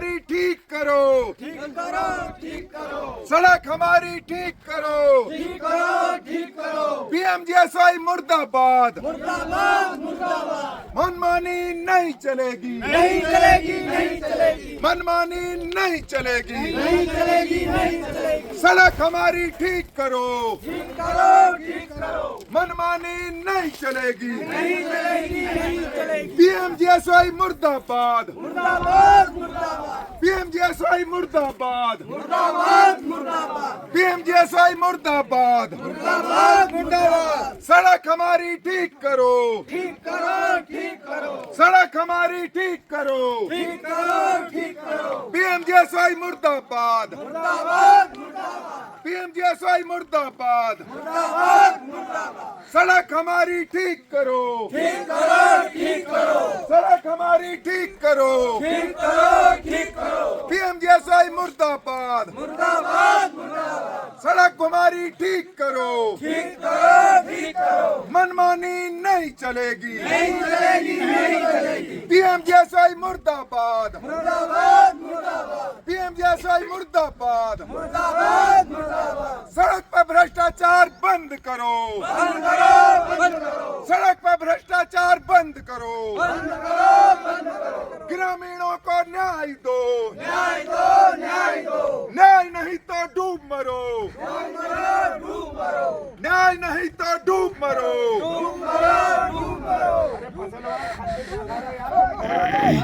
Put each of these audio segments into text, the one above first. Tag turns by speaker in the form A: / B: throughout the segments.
A: हमारी ठीक करो,
B: ठीक करो, ठीक करो,
A: सड़क हमारी ठीक करो,
B: ठीक करो, ठीक करो।
A: पीएमजीएसवाई मुर्दाबाद,
B: मुर्दाबाद, मुर्दाबाद।
A: मनमानी नहीं चलेगी,
B: नहीं चलेगी, नहीं चलेगी,
A: मनमानी नहीं चलेगी,
B: नहीं चलेगी, नहीं चलेगी।
A: सड़क हमारी ठीक करो,
B: ठीक करो, ठीक करो,
A: मनमानी नहीं चलेगी,
B: नहीं चलेगी, नहीं चलेगी।
A: पीएमजीएसवाई मुर्दाबाद,
B: मुर्दाबाद, मुर्दाबाद,
A: पीएमजीएसवाई मुर्दाबाद,
B: मुर्दाबाद, मुर्दाबाद,
A: पीएमजीएसवाई मुर्दाबाद,
B: मुर्दाबाद, मुर्दाबाद।
A: सड़क हमारी ठीक करो,
B: ठीक करो, ठीक करो,
A: सड़क हमारी ठीक करो,
B: ठीक करो, ठीक करो।
A: पीएमजीएसवाई मुर्दाबाद,
B: मुर्दाबाद, मुर्दाबाद,
A: पीएमजीएसवाई मुर्दाबाद,
B: मुर्दाबाद, मुर्दाबाद।
A: सड़क हमारी ठीक करो,
B: ठीक करो, ठीक करो,
A: सड़क हमारी ठीक करो,
B: ठीक करो, ठीक करो।
A: पीएमजीएसवाई मुर्दाबाद,
B: मुर्दाबाद, मुर्दाबाद,
A: सड़क हमारी ठीक करो,
B: ठीक करो, ठीक करो।
A: मनमानी नहीं चलेगी,
B: नहीं चलेगी, नहीं चलेगी।
A: पीएमजीएसवाई मुर्दाबाद,
B: मुर्दाबाद, मुर्दाबाद,
A: पीएमजीएसवाई मुर्दाबाद,
B: मुर्दाबाद, मुर्दाबाद।
A: सड़क पर भ्रष्टाचार बंद करो,
B: बंद करो, बंद करो,
A: सड़क पर भ्रष्टाचार बंद करो,
B: बंद करो, बंद करो।
A: ग्रामीणों को न्याय दो,
B: न्याय दो, न्याय दो।
A: न्याय नहीं तो डूब मरो,
B: डूब मरो, डूब मरो,
A: न्याय नहीं तो डूब मरो,
B: डूब मरो, डूब मरो।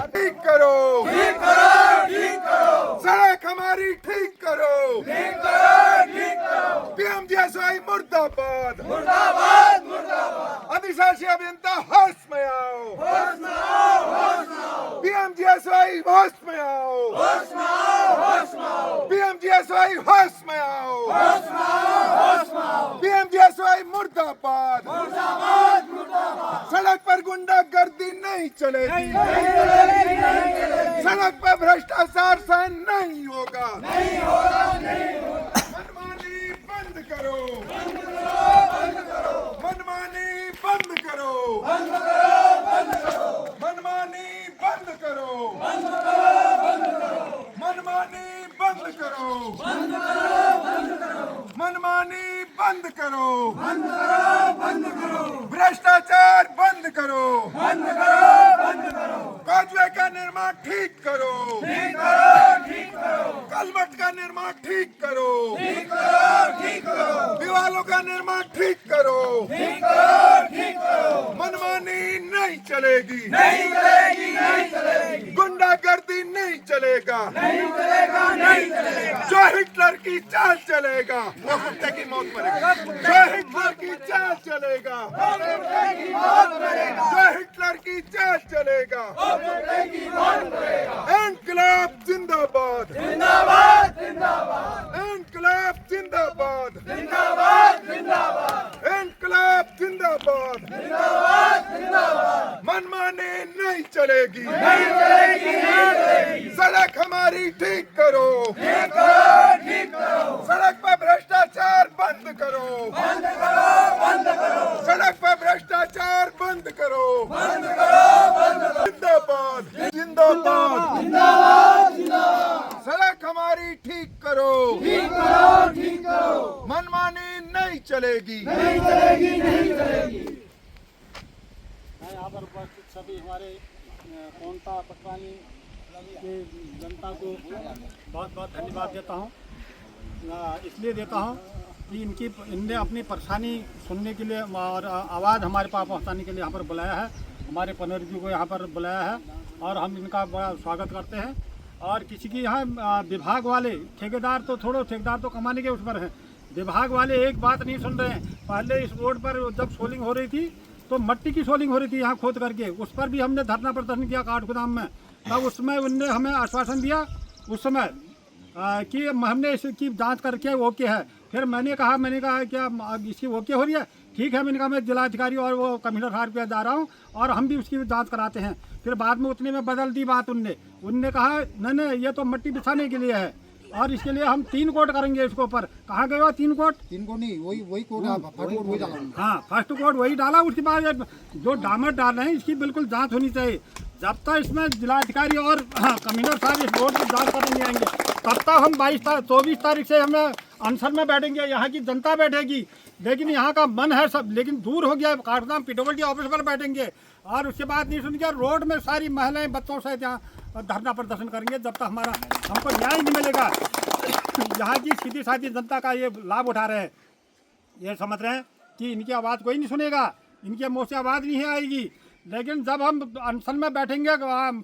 A: ठीक करो,
B: ठीक करो, ठीक करो,
A: सड़क हमारी ठीक करो,
B: ठीक करो, ठीक करो।
A: पीएमजीएसवाई मुर्दाबाद,
B: मुर्दाबाद, मुर्दाबाद।
A: अधिशासी अभियंता होश में आओ,
B: होश में आओ, होश में आओ,
A: पीएमजीएसवाई होश में आओ,
B: होश में आओ, होश में आओ,
A: पीएमजीएसवाई होश में आओ,
B: होश में आओ, होश में आओ।
A: पीएमजीएसवाई मुर्दाबाद,
B: मुर्दाबाद, मुर्दाबाद।
A: सड़क पर गुंडागर्दी नहीं चलेगी,
B: नहीं चलेगी, नहीं चलेगी,
A: सड़क पर भ्रष्टाचार सहन नहीं होगा,
B: नहीं होगा, नहीं होगा।
A: मनमानी बंद करो,
B: बंद करो, बंद करो,
A: मनमानी बंद करो,
B: बंद करो, बंद करो,
A: मनमानी बंद करो,
B: बंद करो, बंद करो,
A: मनमानी बंद करो,
B: बंद करो, बंद करो,
A: मनमानी बंद करो,
B: बंद करो, बंद करो,
A: भ्रष्टाचार बंद करो,
B: बंद करो, बंद करो।
A: काजवे का निर्माण ठीक करो,
B: ठीक करो, ठीक करो,
A: कलमट का निर्माण ठीक करो,
B: ठीक करो, ठीक करो,
A: दीवालों का निर्माण ठीक करो,
B: ठीक करो, ठीक करो।
A: मनमानी नहीं चलेगी,
B: नहीं चलेगी, नहीं चलेगी,
A: गुंडागर्दी नहीं चलेगा,
B: नहीं चलेगा, नहीं चलेगा।
A: जो हिटलर की चाल चलेगा वो कुत्ते की मौत मरेगा, जो हिटलर की चाल चलेगा,
B: कुत्ते की मौत मरेगा,
A: जो हिटलर की चाल चलेगा,
B: कुत्ते की मौत मरेगा।
A: इनकलाब जिंदाबाद,
B: जिंदाबाद, जिंदाबाद,
A: इनकलाब जिंदाबाद,
B: जिंदाबाद, जिंदाबाद,
A: इनकलाब जिंदाबाद,
B: जिंदाबाद, जिंदाबाद।
A: मनमानी नहीं चलेगी,
B: नहीं चलेगी, नहीं चलेगी।
A: सड़क हमारी ठीक करो,
B: ठीक करो, ठीक करो,
A: सड़क पर भ्रष्टाचार बंद करो,
B: बंद करो, बंद करो,
A: सड़क पर भ्रष्टाचार बंद करो,
B: बंद करो, बंद करो।
A: जिंदाबाद, जिंदाबाद,
B: जिंदाबाद, जिंदाबाद।
A: सड़क हमारी ठीक करो,
B: ठीक करो, ठीक करो,
A: मनमानी नहीं चलेगी।
B: नहीं चलेगी, नहीं चलेगी।
C: मैं यहाँ पर उपस्थित सभी हमारे कोंटा पटवानी की जनता को बहुत बहुत धन्यवाद देता हूँ। इसलिए देता हूँ कि इनने अपनी परेशानी सुनने के लिए और आवाज़ हमारे पास पहुँचाने के लिए यहाँ पर बुलाया है, हमारे पनवेल जी को यहाँ पर बुलाया है और हम इनका बड़ा स्वागत करते हैं। और किसी की यहाँ विभाग वाले ठेकेदार तो कमाने के उस पर हैं, विभाग वाले एक बात नहीं सुन रहे हैं। पहले इस रोड पर जब सोलिंग हो रही थी तो मट्टी की सोलिंग हो रही थी यहाँ खोद करके, उस पर भी हमने धरना प्रदर्शन किया काठगोदाम में। तब उसमें उनने हमें आश्वासन दिया उस समय कि हमने इसकी जांच करके ओके है। फिर मैंने कहा क्या इसकी ओके हो रही है? ठीक है, मैंने कहा मैं जिलाधिकारी और वो कमिश्नर साहब के जा रहा हूँ और हम भी उसकी जांच कराते हैं। फिर बाद में उतने में बदल दी बात उनने कहा नहीं ये तो मट्टी बिछाने के लिए है, और इसके लिए हम 3 कोट करेंगे इसके ऊपर। कहाँ गए हो 3 कोट?
D: 3 कोट नहीं, वही कोट फर्स्ट कोट वही डाला।
C: हाँ, फर्स्ट कोट वही डाला। उसके बाद जो डामर डाल रहे हैं इसकी बिल्कुल जांच होनी चाहिए। जब तक इसमें जिलाधिकारी और कमिश्नर साहब इस रोड की जांच करने नहीं आएंगे तब तक हम 24 तारीख से हमें अनशन में बैठेंगे। यहाँ की जनता बैठेगी, लेकिन यहाँ का मन है सब, लेकिन दूर हो गया। काठगोदाम PWD ऑफिस पर बैठेंगे और उसके बाद नहीं सुनेंगे। रोड में सारी महिलाएं बच्चों से यहाँ धरना प्रदर्शन करेंगे जब तक हमको न्याय नहीं मिलेगा। यहाँ की सीधी साधी जनता का ये लाभ उठा रहे हैं, ये समझ रहे हैं कि इनकी आवाज़ कोई नहीं सुनेगा, इनके मुँह से आवाज़ नहीं आएगी। लेकिन जब हम अनशन में बैठेंगे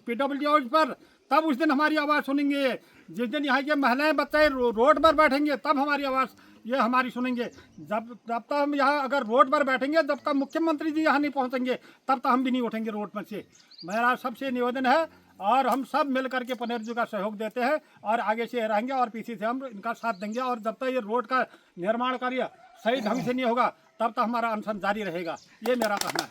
C: PWD ऑफिस पर, तब उस दिन हमारी आवाज़ सुनेंगे। जिस दिन यहाँ के महिलाएं बच्चे रोड पर बैठेंगे तब हमारी आवाज़ ये हमारी सुनेंगे। जब तक हम यहाँ अगर रोड पर बैठेंगे, जब तक मुख्यमंत्री जी यहाँ नहीं पहुँचेंगे तब तक हम भी नहीं उठेंगे रोड पर से। मेरा सबसे निवेदन है और हम सब मिल करके पनेर जी का सहयोग देते हैं और आगे से रहेंगे और पीछे से हम इनका साथ देंगे। और जब तक ये रोड का निर्माण कार्य सही ढंग से नहीं होगा तब तक हमारा अनशन जारी रहेगा, ये मेरा कहना है।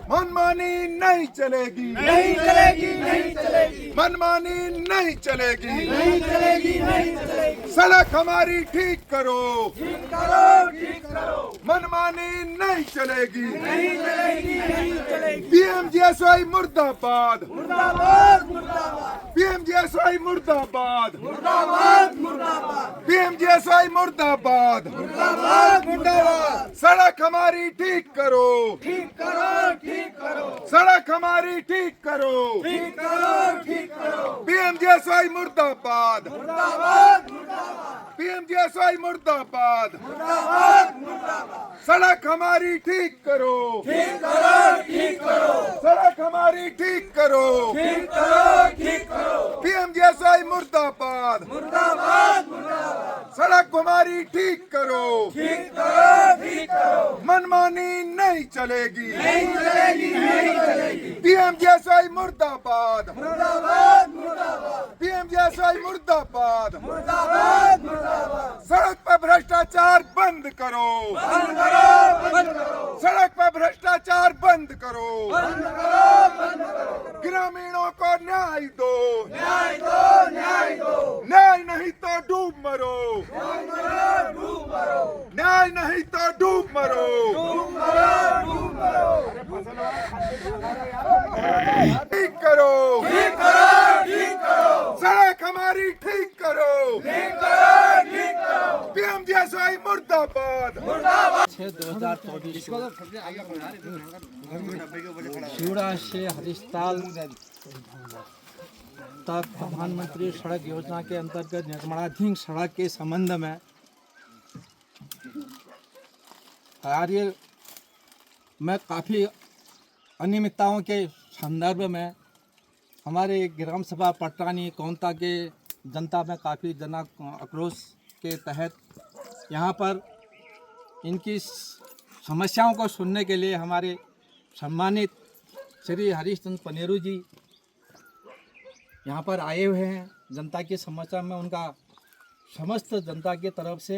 A: मनमानी नहीं चलेगी,
B: नहीं चलेगी, नहीं चलेगी,
A: मनमानी नहीं चलेगी,
B: नहीं चलेगी, नहीं चलेगी।
A: सड़क हमारी ठीक करो,
B: ठीक करो, ठीक करो।
A: मनमानी नहीं चलेगी,
B: नहीं चलेगी, नहीं चलेगी।
A: PMGSY मुर्दाबाद,
B: मुर्दाबाद, मुर्दाबाद,
A: PMGSY मुर्दाबाद,
B: मुर्दाबाद, मुर्दाबाद,
A: PMGSY मुर्दाबाद,
B: मुर्दाबाद, मुर्दाबाद।
A: सड़क हमारी ठीक करो,
B: ठीक करो, ठीक करो,
A: सड़क हमारी ठीक करो,
B: ठीक करो, ठीक करो।
A: PMGSY मुर्दाबाद,
B: मुर्दाबाद, मुर्दाबाद,
A: PMGSY मुर्दाबाद,
B: मुर्दाबाद, मुर्दाबाद।
A: सड़क हमारी ठीक करो,
B: ठीक करो, ठीक करो,
A: सड़क हमारी ठीक करो,
B: ठीक करो, ठीक करो।
A: PMGSY मुर्दाबाद,
B: मुर्दाबाद, मुर्दाबाद,
A: सड़क हमारी ठीक करो,
B: ठीक करो, ठीक करो।
A: मनमानी नहीं चलेगी,
B: नहीं चलेगी, नहीं चलेगी।
A: PMGSY मुर्दाबाद,
B: मुर्दाबाद, मुर्दाबाद,
A: PMGSY मुर्दाबाद,
B: मुर्दाबाद, मुर्दाबाद।
A: सड़क पर भ्रष्टाचार बंद करो,
B: बंद करो, बंद करो,
A: सड़क पर भ्रष्टाचार बंद करो,
B: बंद करो, बंद करो।
A: ग्रामीणों को न्याय दो,
B: न्याय दो, न्याय दो।
A: न्याय नहीं तो डूब मरो,
B: डूब मरो, डूब मरो,
A: न्याय नहीं तो डूब मरो।
B: डूब मरो, डूब मरो।
A: ठीक करो,
B: ठीक करो, ठीक करो,
A: सड़क हमारी ठीक करो,
B: ठीक करो, ठीक करो।
A: PMGSY मुर्दाबाद।
E: 6/2024 शिवड़ा से हरिस्ताल तक प्रधानमंत्री सड़क योजना के अंतर्गत निर्माणाधीन सड़क के संबंध में कार्य में काफ़ी अनियमितताओं के संदर्भ में हमारे ग्राम सभा पटरानी कोंता के जनता में काफ़ी जन आक्रोश के तहत यहाँ पर इनकी समस्याओं को सुनने के लिए हमारे सम्मानित श्री हरीशचंद्र पनेरू जी यहाँ पर आए हुए हैं। जनता की समस्या में उनका समस्त जनता की तरफ से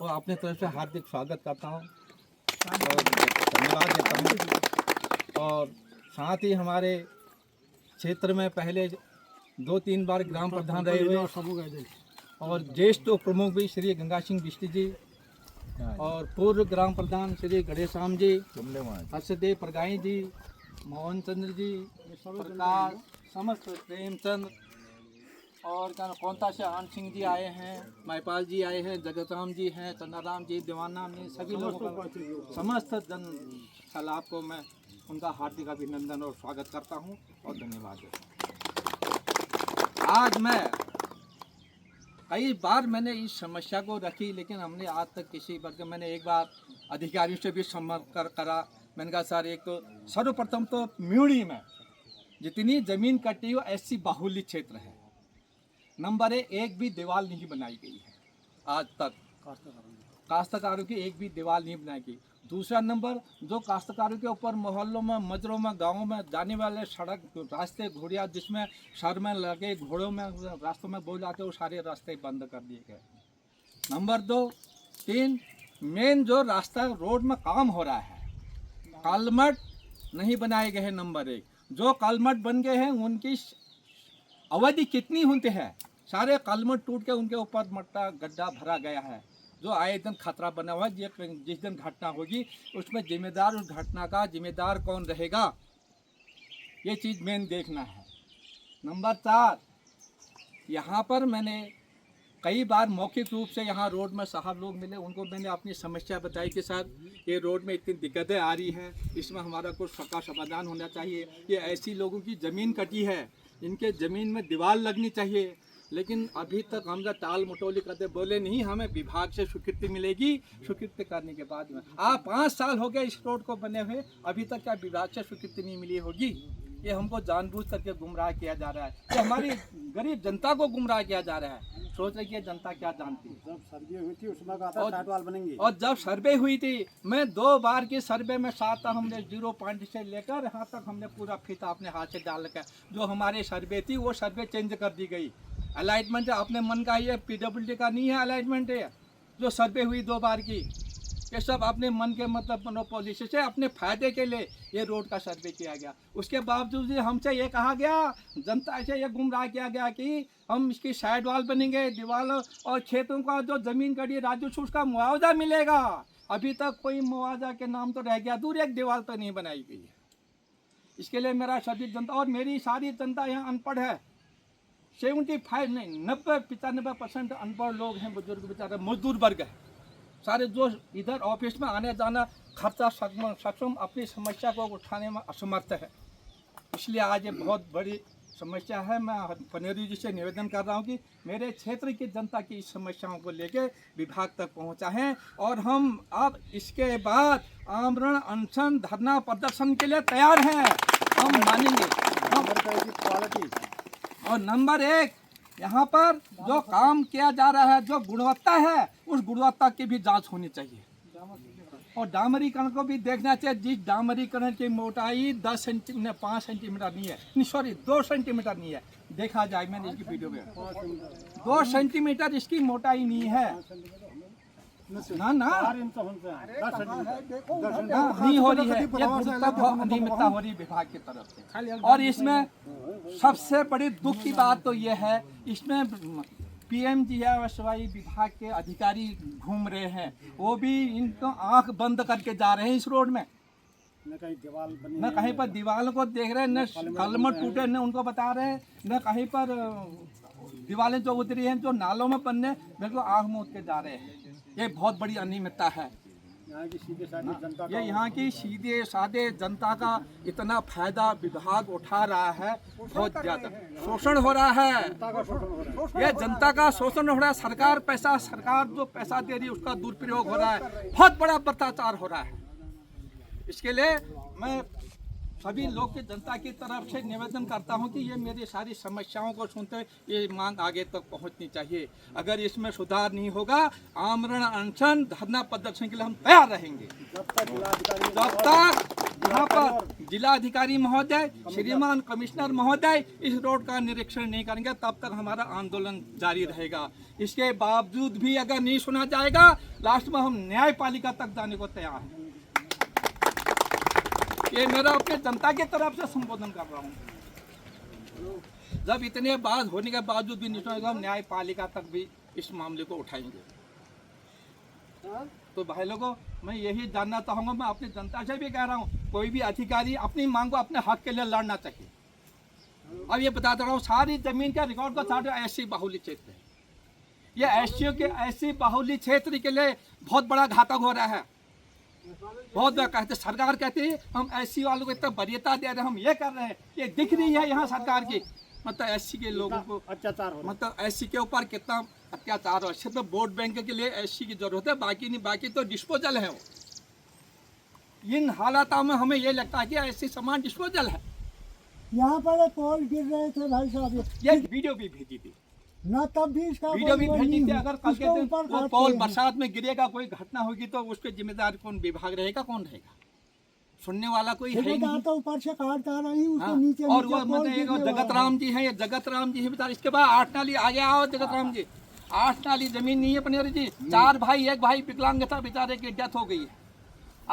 E: और अपने तरफ से हार्दिक स्वागत करता हूँ और धन्यवाद देता हूँ। और साथ ही हमारे क्षेत्र में पहले 2-3 बार ग्राम प्रधान रहे हुए और ज्येष्ठ प्रमुख भी श्री गंगा सिंह बिष्ट जी और पूर्व ग्राम प्रधान श्री गणेशाम जी, हर्षदेव परगाई जी, मोहन चंद्र जी, प्रकाश, समस्त प्रेमचंद और कोंता से आन सिंह जी आए हैं, महिपाल जी आए हैं, जगतराम जी हैं, चंद्राराम जी, दीवानराम जी, सभी लोगों का समस्त जन सैलाब को मैं उनका हार्दिक अभिनंदन और स्वागत करता हूं और धन्यवाद देता हूं। आज मैं कई बार मैंने इस समस्या को रखी, लेकिन हमने आज तक किसी वर्ग मैंने एक बार अधिकारियों से भी संपर्क करा। मैंने कहा सर, एक तो सर्वप्रथम तो म्यूड़ी में जितनी ज़मीन कटी हो SC बाहुल्य क्षेत्र है। नंबर एक भी दीवार नहीं बनाई गई है आज तक, काश्तकारों की एक भी दीवार नहीं बनाई गई। दूसरा नंबर, जो काश्तकारों के ऊपर मोहल्लों में, मजरों में, गाँवों में जाने वाले सड़क रास्ते घोड़िया जिसमें शहर में लगे घोड़ों में रास्तों में बोल जाते, वो सारे रास्ते बंद कर दिए गए। नंबर 2, 3, मेन जो रास्ता रोड में काम हो रहा है, कालमट नहीं बनाए गए हैं। नंबर 1, जो कालमट बन गए हैं उनकी अवधि कितनी होते हैं, सारे कलमट टूट के उनके ऊपर मट्टा गड्ढा भरा गया है, जो आए दिन खतरा बना हुआ है। जिस दिन घटना होगी उसमें जिम्मेदार, उस घटना का जिम्मेदार कौन रहेगा, ये चीज़ मेन देखना है। नंबर 4, यहाँ पर मैंने कई बार मौखिक रूप से यहाँ रोड में साहब लोग मिले, उनको मैंने अपनी समस्या बताई कि सर ये रोड में इतनी दिक्कतें आ रही हैं, इसमें हमारा कुछ का समाधान होना चाहिए। ये ऐसी लोगों की ज़मीन कटी है, इनके ज़मीन में दीवार लगनी चाहिए, लेकिन अभी तक हम जब टाल मटोली करते बोले नहीं, हमें विभाग से स्वीकृति मिलेगी। स्वीकृति करने के बाद में 5 साल हो गए इस रोड को बने हुए, अभी तक क्या विभाग से स्वीकृति नहीं मिली होगी? ये हमको जानबूझ करके गुमराह किया जा रहा है, ये हमारी गरीब जनता को गुमराह किया जा रहा है। सोच रही है जनता क्या जानती है।
C: जब सर्वे हुई थी उसमें कहा था साइड वाल बनेंगे,
E: और जब सर्वे हुई थी, मैं 2 बार की सर्वे में साथ था, हमने 0 पॉइंट से लेकर यहाँ तक हमने पूरा फीता अपने हाथ से डाल रखा। जो हमारे सर्वे थी वो सर्वे चेंज कर दी गई। अलाइटमेंट अपने मन का, ये PWD का नहीं है अलाइटमेंट है। जो सर्वे हुई 2 बार की, ये सब अपने मन के मतलब पॉलिसी से अपने फायदे के लिए ये रोड का सर्वे किया गया। उसके बावजूद हमसे ये कहा गया, जनता से ये गुमराह किया गया कि हम इसकी साइड वॉल बनेंगे, दीवार, और खेतों का जो ज़मीन कटी राजस्व उसका मुआवजा मिलेगा। अभी तक कोई मुआवजा के नाम तो रह गया दूर, एक दीवार तो नहीं बनाई गई है। इसके लिए मेरा सभी जनता और मेरी सारी जनता यहाँ अनपढ़ है। 75 नहीं 90-95% अनपढ़ लोग हैं, बुजुर्ग बेचारे मजदूर वर्ग है सारे, जो इधर ऑफिस में आने जाना खर्चा सक्षम अपनी समस्या को उठाने में असमर्थ है। इसलिए आज ये बहुत बड़ी समस्या है। मैं पनेरू जी से निवेदन कर रहा हूँ कि मेरे क्षेत्र की जनता की इस समस्याओं को लेकर विभाग तक पहुँचाएं, और हम अब इसके बाद आमरण, अनशन, धरना प्रदर्शन के लिए तैयार हैं। हम मानेंगे
C: क्वालिटी।
E: और नंबर 1, यहाँ पर जो काम किया जा रहा है, जो गुणवत्ता है, उस गुणवत्ता की भी जांच होनी चाहिए। और डामरीकरण को भी देखना चाहिए। जिस डामरीकरण की मोटाई 5 सेंटीमीटर नहीं है, सॉरी 2 सेंटीमीटर नहीं है, देखा जाए मैंने इसकी वीडियो में 2 सेंटीमीटर इसकी मोटाई नहीं है ना नहीं हो रही है। ये अनियमितता हो रही विभाग की तरफ से। और इसमें सबसे बड़ी दुख की बात तो ये है, इसमें PMGSY विभाग के अधिकारी घूम रहे हैं, वो भी इनको आंख बंद करके जा रहे हैं इस रोड में। न कहीं पर दीवारों को देख रहे हैं, न कलमट टूटे न उनको बता रहे हैं, न कहीं पर दीवारें जो उतरी हैं जो नालों में बनने बिल्कुल आंख मूंद के जा रहे हैं। ये बहुत बड़ी अनियमितता है। ये यहाँ की सीधे साधे जनता का इतना फायदा विभाग उठा रहा है, बहुत ज्यादा शोषण हो रहा है। ये जनता का शोषण हो रहा है। सरकार जो पैसा दे रही है उसका दुरुपयोग हो रहा है, बहुत बड़ा भ्रष्टाचार हो रहा है। इसके लिए मैं सभी लोग की जनता की तरफ से निवेदन करता हूं कि ये मेरी सारी समस्याओं को सुनते ये मांग आगे तक पहुंचनी चाहिए। अगर इसमें सुधार नहीं होगा, आमरण, अनशन, धरना प्रदर्शन के लिए हम तैयार रहेंगे। जब तक यहाँ पर जिलाधिकारी महोदय, श्रीमान कमिश्नर महोदय इस रोड का निरीक्षण नहीं करेंगे, तब तक हमारा आंदोलन जारी रहेगा। इसके बावजूद भी अगर नहीं सुना जाएगा, लास्ट में हम न्यायपालिका तक जाने को तैयार हैं। ये मेरा अपने जनता की तरफ से संबोधन कर रहा हूँ। जब इतने बात होने के बावजूद भी नहीं सुनेगा, हम न्यायपालिका तक भी इस मामले को उठाएंगे। तो भाई लोगों, मैं यही जानना चाहूँगा, मैं अपनी जनता से भी कह रहा हूँ, कोई भी अधिकारी अपनी मांग को अपने हक के लिए लड़ना चाहिए। अब ये बताता रहा हूँ, सारी जमीन का रिकॉर्ड को सारे SC बाहुल्य क्षेत्र है। ये SC बाहुल्य क्षेत्र के लिए बहुत बड़ा घातक हो रहा है। बहुत बार कहते, सरकार कहती है हम SC वालों को इतना वरीयता दे रहे हैं, हम ये कर रहे हैं, ये दिख रही है यहाँ सरकार की, मतलब SC के लोगों को अत्याचार हो, मतलब SC के ऊपर कितना अत्याचार हो। सिर्फ वोट बैंक के लिए SC की जरूरत है, बाकी नहीं, बाकी तो डिस्पोजल है वो। इन हालातों में हमें ये लगता है कि SC सामान डिस्पोजल है।
D: यहाँ पर पोल गिर रहे थे भाई साहब,
E: ये वीडियो भी भेजी थी
D: ना, तब भी इसका
E: वीडियो भी भेजी थी। अगर कल के दिन वो पोल बरसात में गिरेगा, कोई घटना होगी, तो उसके जिम्मेदार कौन विभाग रहेगा, कौन रहेगा? सुनने वाला कोई है नहीं।
D: तो ऊपर से काटता रही उसके नीचे।
E: और वो मतलब जगत राम जी है, ये जगत राम जी है बेचारे। इसके बाद 8 नाली आगे आओ, जगत राम जी 8 नाली जमीन नहीं है पनेरू जी। 4 भाई, एक भाई विकलांग था बेचारे की डेथ हो गई है।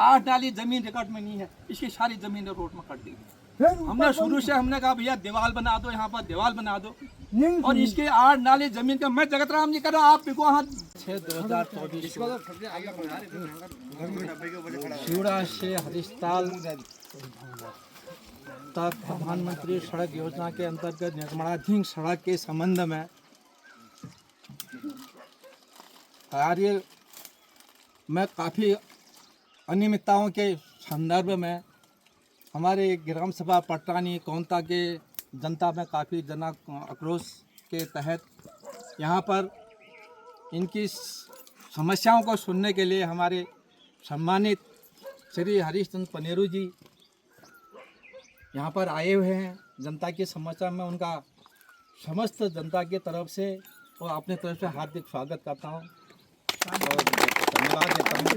E: 8 नाली जमीन रिकॉर्ड में नहीं है, इसकी सारी जमीन रोड में कट दी। हमने शुरू से हमने कहा भैया दीवार बना दो, यहाँ पर दीवार बना दो,
D: नहीं
E: और इसके 8 नाले जमीन का मैं जगत राम जी कर रहा, आप बिको हाथ 6/2024 शिवड़ा से हरिस्ताल तक प्रधानमंत्री सड़क योजना के अंतर्गत निर्माणाधीन सड़क के संबंध में कार्य में काफ़ी अनियमितताओं के संदर्भ में हमारे ग्राम सभा पटरानी कोंता के जनता में काफ़ी जन आक्रोश के तहत यहाँ पर इनकी समस्याओं को सुनने के लिए हमारे सम्मानित श्री हरीशचंद्र पनेरू जी यहाँ पर आए हुए हैं। जनता की समस्या में उनका समस्त जनता की तरफ से और अपने तरफ से हार्दिक स्वागत करता हूँ और धन्यवाद देता हूँ।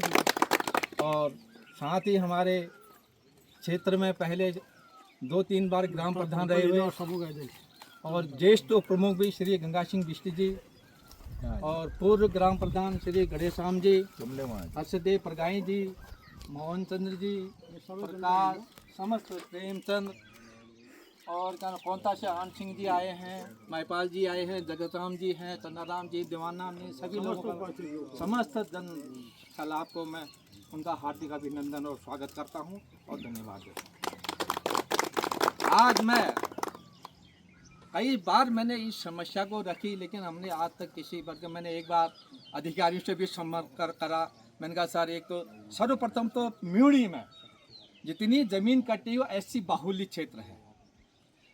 E: और साथ ही हमारे क्षेत्र में पहले 2-3 बार ग्राम प्रधान रहे हुए और ज्येष्ठ प्रमुख भी श्री गंगा सिंह बिष्ट जी और पूर्व ग्राम प्रधान श्री गणेशाम जी, हर्षदेव प्रगाई जी, मोहन चंद्र जी, प्रकाश, समस्त प्रेमचंद और कोंता से आन सिंह जी आए हैं, महिपाल जी आए हैं, जगतराम जी हैं, चंद्राराम जी, दीवाना जी, सभी लोगों का समस्त जन सलाब को मैं उनका हार्दिक अभिनंदन और स्वागत करता हूं और धन्यवाद देता हूं। आज मैं कई बार मैंने इस समस्या को रखी, लेकिन हमने आज तक किसी वर्ग मैंने एक बार अधिकारियों से भी संपर्क करा। मैंने कहा सर, एक तो सर्वप्रथम तो म्यूड़ी में जितनी ज़मीन कटी हो ऐसी बाहुल्य क्षेत्र है।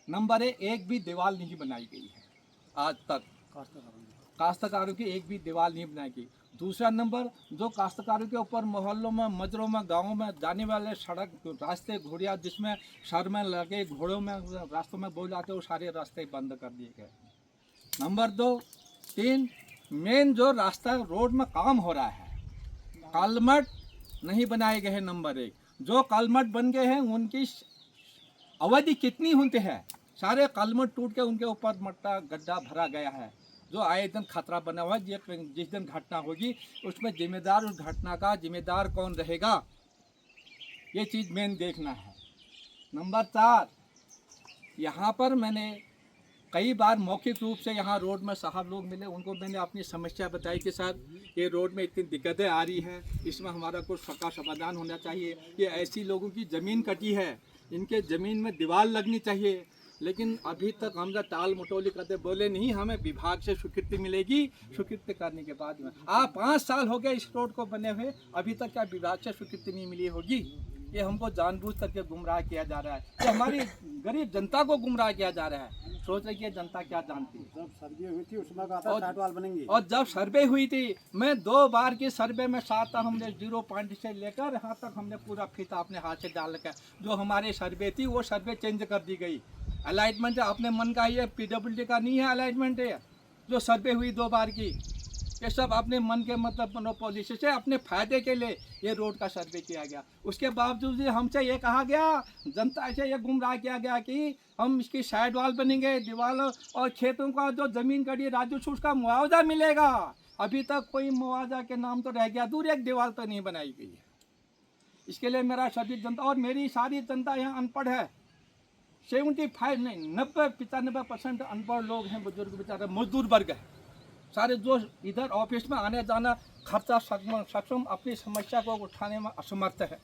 E: नंबर एक भी दीवार नहीं बनाई गई है आज तक, काश्तकारों की एक भी दीवार नहीं बनाई गई। दूसरा नंबर, जो काश्तकारों के ऊपर मोहल्लों में, मजरों में, गाँवों में जाने वाले सड़क रास्ते घोड़िया जिसमें सर में लगे घोड़ों में रास्तों में बोल जाते, वो सारे रास्ते बंद कर दिए गए। नंबर 2, 3, मेन जो रास्ता रोड में काम हो रहा है, कालमट नहीं बनाए गए हैं। नंबर 1, जो कालमट बन गए हैं उनकी अवधि कितनी होती है? सारे कालमट टूट के उनके ऊपर मट्टा गड्ढा भरा गया है, जो आए दिन खतरा बना हुआ है। जिस दिन घटना होगी उसमें जिम्मेदार, उस घटना का जिम्मेदार कौन रहेगा, ये चीज़ मेन देखना है। नंबर 4, यहाँ पर मैंने कई बार मौखिक रूप से यहाँ रोड में साहब लोग मिले, उनको मैंने अपनी समस्या बताई कि सर ये रोड में इतनी दिक्कतें आ रही हैं, इसमें हमारा कुछ पक्का समाधान होना चाहिए। ये ऐसी लोगों की ज़मीन कटी है, इनके ज़मीन में दीवार लगनी चाहिए। लेकिन अभी तक हमने टाल मटोली करते बोले नहीं, हमें विभाग से स्वीकृति मिलेगी, स्वीकृति करने के बाद में 5 साल हो गए इस रोड को बने हुए, अभी तक क्या विभाग से स्वीकृति नहीं मिली होगी? ये हमको जानबूझ करके गुमराह किया जा रहा है, ये हमारी गरीब जनता को गुमराह किया जा रहा है। सोच रही है जनता क्या जानती है।
C: जब सर्वे हुई थी उसमें कहा था साइड वाल बनेंगे,
E: और जब सर्वे हुई थी, मैं 2 बार के सर्वे में साथ था, हमने 0 पॉइंट से लेकर यहाँ तक हमने पूरा फीता अपने हाथ से डाल रखा। जो हमारे सर्वे थी वो सर्वे चेंज कर दी गई। अलाइटमेंट अपने मन का ही है, PWD का नहीं है अलाइटमेंट है। जो सर्वे हुई 2 बार की, ये सब अपने मन के मतलब पॉलिसी से अपने फायदे के लिए ये रोड का सर्वे किया गया। उसके बावजूद हमसे ये कहा गया, जनता से ये गुमराह किया गया कि हम इसकी साइड वाल बनेंगे, दीवार और खेतों का जो ज़मीन कटी राजस्व उसका मुआवजा मिलेगा। अभी तक कोई मुआवजा के नाम तो रह गया, दूर एक दीवार तो नहीं बनाई गई है। इसके लिए मेरा सभी जनता और मेरी सारी जनता यहाँ अनपढ़ है। 75 नहीं 90-95% अनपढ़ लोग हैं, बुजुर्ग बेचारे मजदूर वर्ग है सारे, जो इधर ऑफिस में आने जाना खर्चा सक्षम अपनी समस्या को उठाने में असमर्थ है।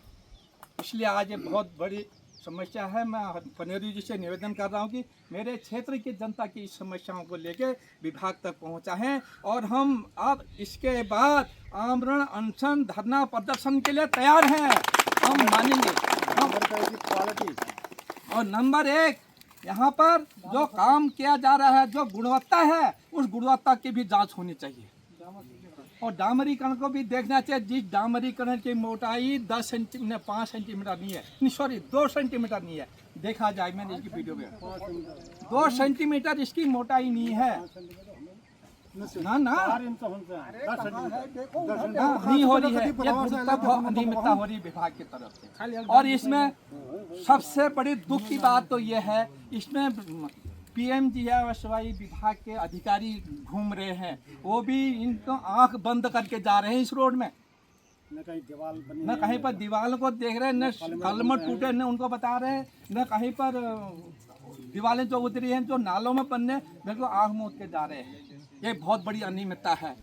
E: इसलिए आज ये बहुत बड़ी समस्या है। मैं पनेरू जी से निवेदन कर रहा हूँ कि मेरे क्षेत्र की जनता की समस्याओं को लेकर विभाग तक पहुँचाएं और हम अब इसके बाद आमरण, अनशन, धरना प्रदर्शन के लिए तैयार हैं। हम मानेंगे
C: क्वालिटी।
E: और नंबर 1, यहाँ पर जो काम किया जा रहा है, जो गुणवत्ता है, उस गुणवत्ता की भी जांच होनी चाहिए। और डामरीकरण को भी देखना चाहिए। जिस डामरीकरण की मोटाई 5 सेंटीमीटर नहीं है, सॉरी 2 सेंटीमीटर नहीं है, देखा जाए मैंने इसकी वीडियो में 2 सेंटीमीटर इसकी मोटाई नहीं है। ना नहीं हो रही है, ये अनियमितता हो रही विभाग की तरफ से। और इसमें सबसे बड़ी दुख की बात तो ये है, इसमें PMGSY विभाग के अधिकारी घूम रहे हैं, वो भी इनको आंख बंद करके जा रहे हैं इस रोड में।
C: न कहीं दीवार बनी
E: न कहीं पर दीवारों को देख रहे हैं, न कलम टूटे न उनको बता रहे हैं, न कहीं पर दीवारें जो उतरी हैं जो नालों में बनने बिल्कुल आग मूद के जा रहे हैं। ये बहुत बड़ी अनियमितता है।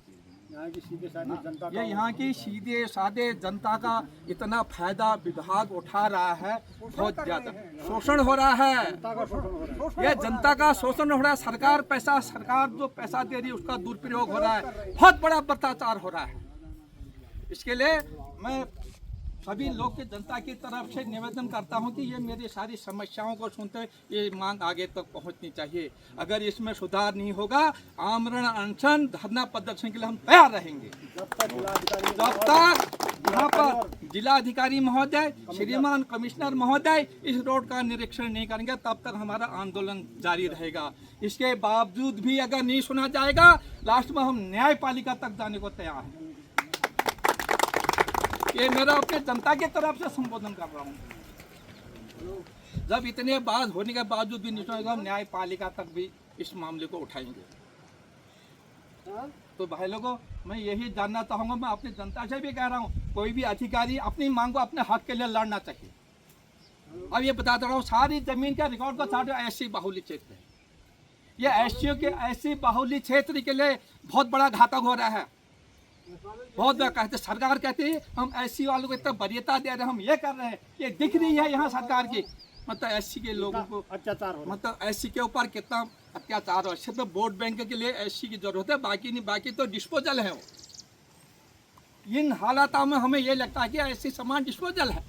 C: यहाँ की सीधे साधे जनता
E: ये यहाँ की सीधे साधे जनता का इतना फायदा विभाग उठा रहा है, बहुत ज्यादा शोषण हो रहा है।
C: का शोषण हो रहा है।
E: ये जनता का शोषण हो रहा है। सरकार जो पैसा दे रही है उसका दुरुपयोग हो रहा है, बहुत बड़ा भ्रष्टाचार हो रहा है। इसके लिए मैं सभी लोग की जनता की तरफ से निवेदन करता हूं कि ये मेरी सारी समस्याओं को सुनते हुए ये मांग आगे तक पहुंचनी चाहिए। अगर इसमें सुधार नहीं होगा, आमरण अनशन धरना प्रदर्शन के लिए हम तैयार रहेंगे। जब तक यहाँ पर जिलाधिकारी महोदय, श्रीमान कमिश्नर महोदय इस रोड का निरीक्षण नहीं करेंगे तब तक हमारा आंदोलन जारी रहेगा। इसके बावजूद भी अगर नहीं सुना जाएगा, लास्ट में हम न्यायपालिका तक जाने को तैयार हैं। ये मेरा अपने जनता की तरफ से संबोधन कर रहा हूँ। जब इतने बात होने के बावजूद भी नहीं सुनेगा, हम न्यायपालिका तक भी इस मामले को उठाएंगे। तो भाई लोगों, मैं यही जानना चाहूँगा, मैं अपनी जनता से भी कह रहा हूँ, कोई भी अधिकारी अपनी मांग को अपने हक के लिए लड़ना चाहिए। अब ये बताता रहा हूँ, सारी जमीन का रिकॉर्ड को सारे ऐसी बाहुल्य क्षेत्र है। ये एससीओ के ऐसी बाहुल्य क्षेत्र के लिए बहुत बड़ा घातक हो रहा है। बहुत बार कहते, सरकार कहती है हम एससी वालों को इतना वरीयता दे रहे हैं, हम ये कर रहे हैं, ये दिख रही है यहाँ सरकार की, मतलब एससी के लोगों को
C: अत्याचार हो,
E: मतलब एससी के ऊपर कितना अत्याचार हो। सिर्फ वोट बैंक के लिए एससी की जरूरत है, बाकी नहीं, बाकी तो डिस्पोजल है वो। इन हालातों में हमें ये लगता है कि एससी सामान डिस्पोजल है।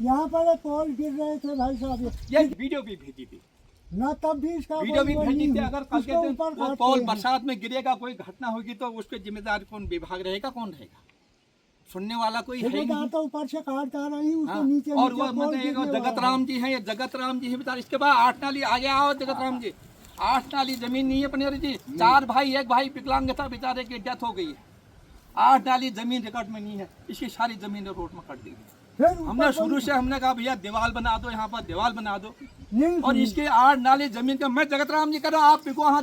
D: यहाँ पर पोल गिर रहे थे भाई साहब,
E: ये वीडियो भी भेजी थी,
D: ना तब भी इसका
E: वीडियो भी
D: कोई
E: भेजी थी।
D: नहीं।
E: अगर कल के
D: उसके
E: दिन
D: ऊपर
E: वो
D: काटते
E: पोल
D: हैं।
E: बरसात में गिरेगा, कोई घटना होगी तो उसके जिम्मेदार कौन विभाग रहेगा, कौन रहेगा? सुनने वाला कोई है ही
D: ठेकेदार
E: नहीं।
D: तो ऊपर से काट रही उसके
E: हाँ,
D: नीचे
E: और
D: नीचे
E: वो
D: पोल
E: मतलब
D: गिरने
E: जगत
D: वाला
E: राम जी हैं, ये जगत राम जी हैं बेचारे। इसके बाद 8 नाली आगे आओ जगत राम जी, 8 नाली जमीन नहीं है पनेरी जी। 4 भाई, एक भाई विकलांग था बेचारे की डेथ हो गई है। 8 नाली जमीन रिकॉर्ड में नहीं है, इसकी सारी जमीन रोड में कट दी।
D: फिर
E: हमने
D: ऊपर
E: शुरू से हमने कहा भैया दीवार बना दो, यहाँ पर दीवार बना दो,
D: नहीं
E: और इसके 8 नाली जमीन का मैं जगत राम जी कर रहा हूँ, आप बिको वहाँ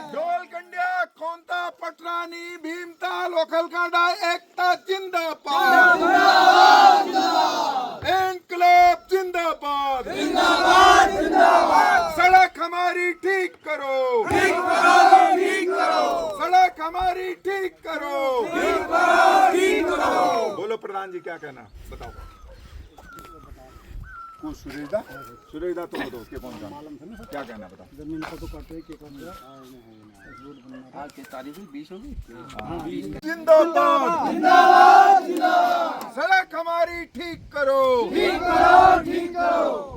A: ढोलकंड्या कोणता पटरानी भीमता लोकल कांडा एकता जिंदाबाद, इनकलाब जिंदाबाद, सड़क हमारी ठीक करो, सड़क हमारी ठीक करो। बोलो प्रधान जी क्या कहना, बताओ। कौन सुरेशदा? सुरेशदा तुम बताओ, उसके कौन जाना, क्या कहना बताओ।
C: जमीन को तो कटे के
E: आज की तारीख 20 होगी।
A: जिंदाबाद, सड़क हमारी ठीक करो,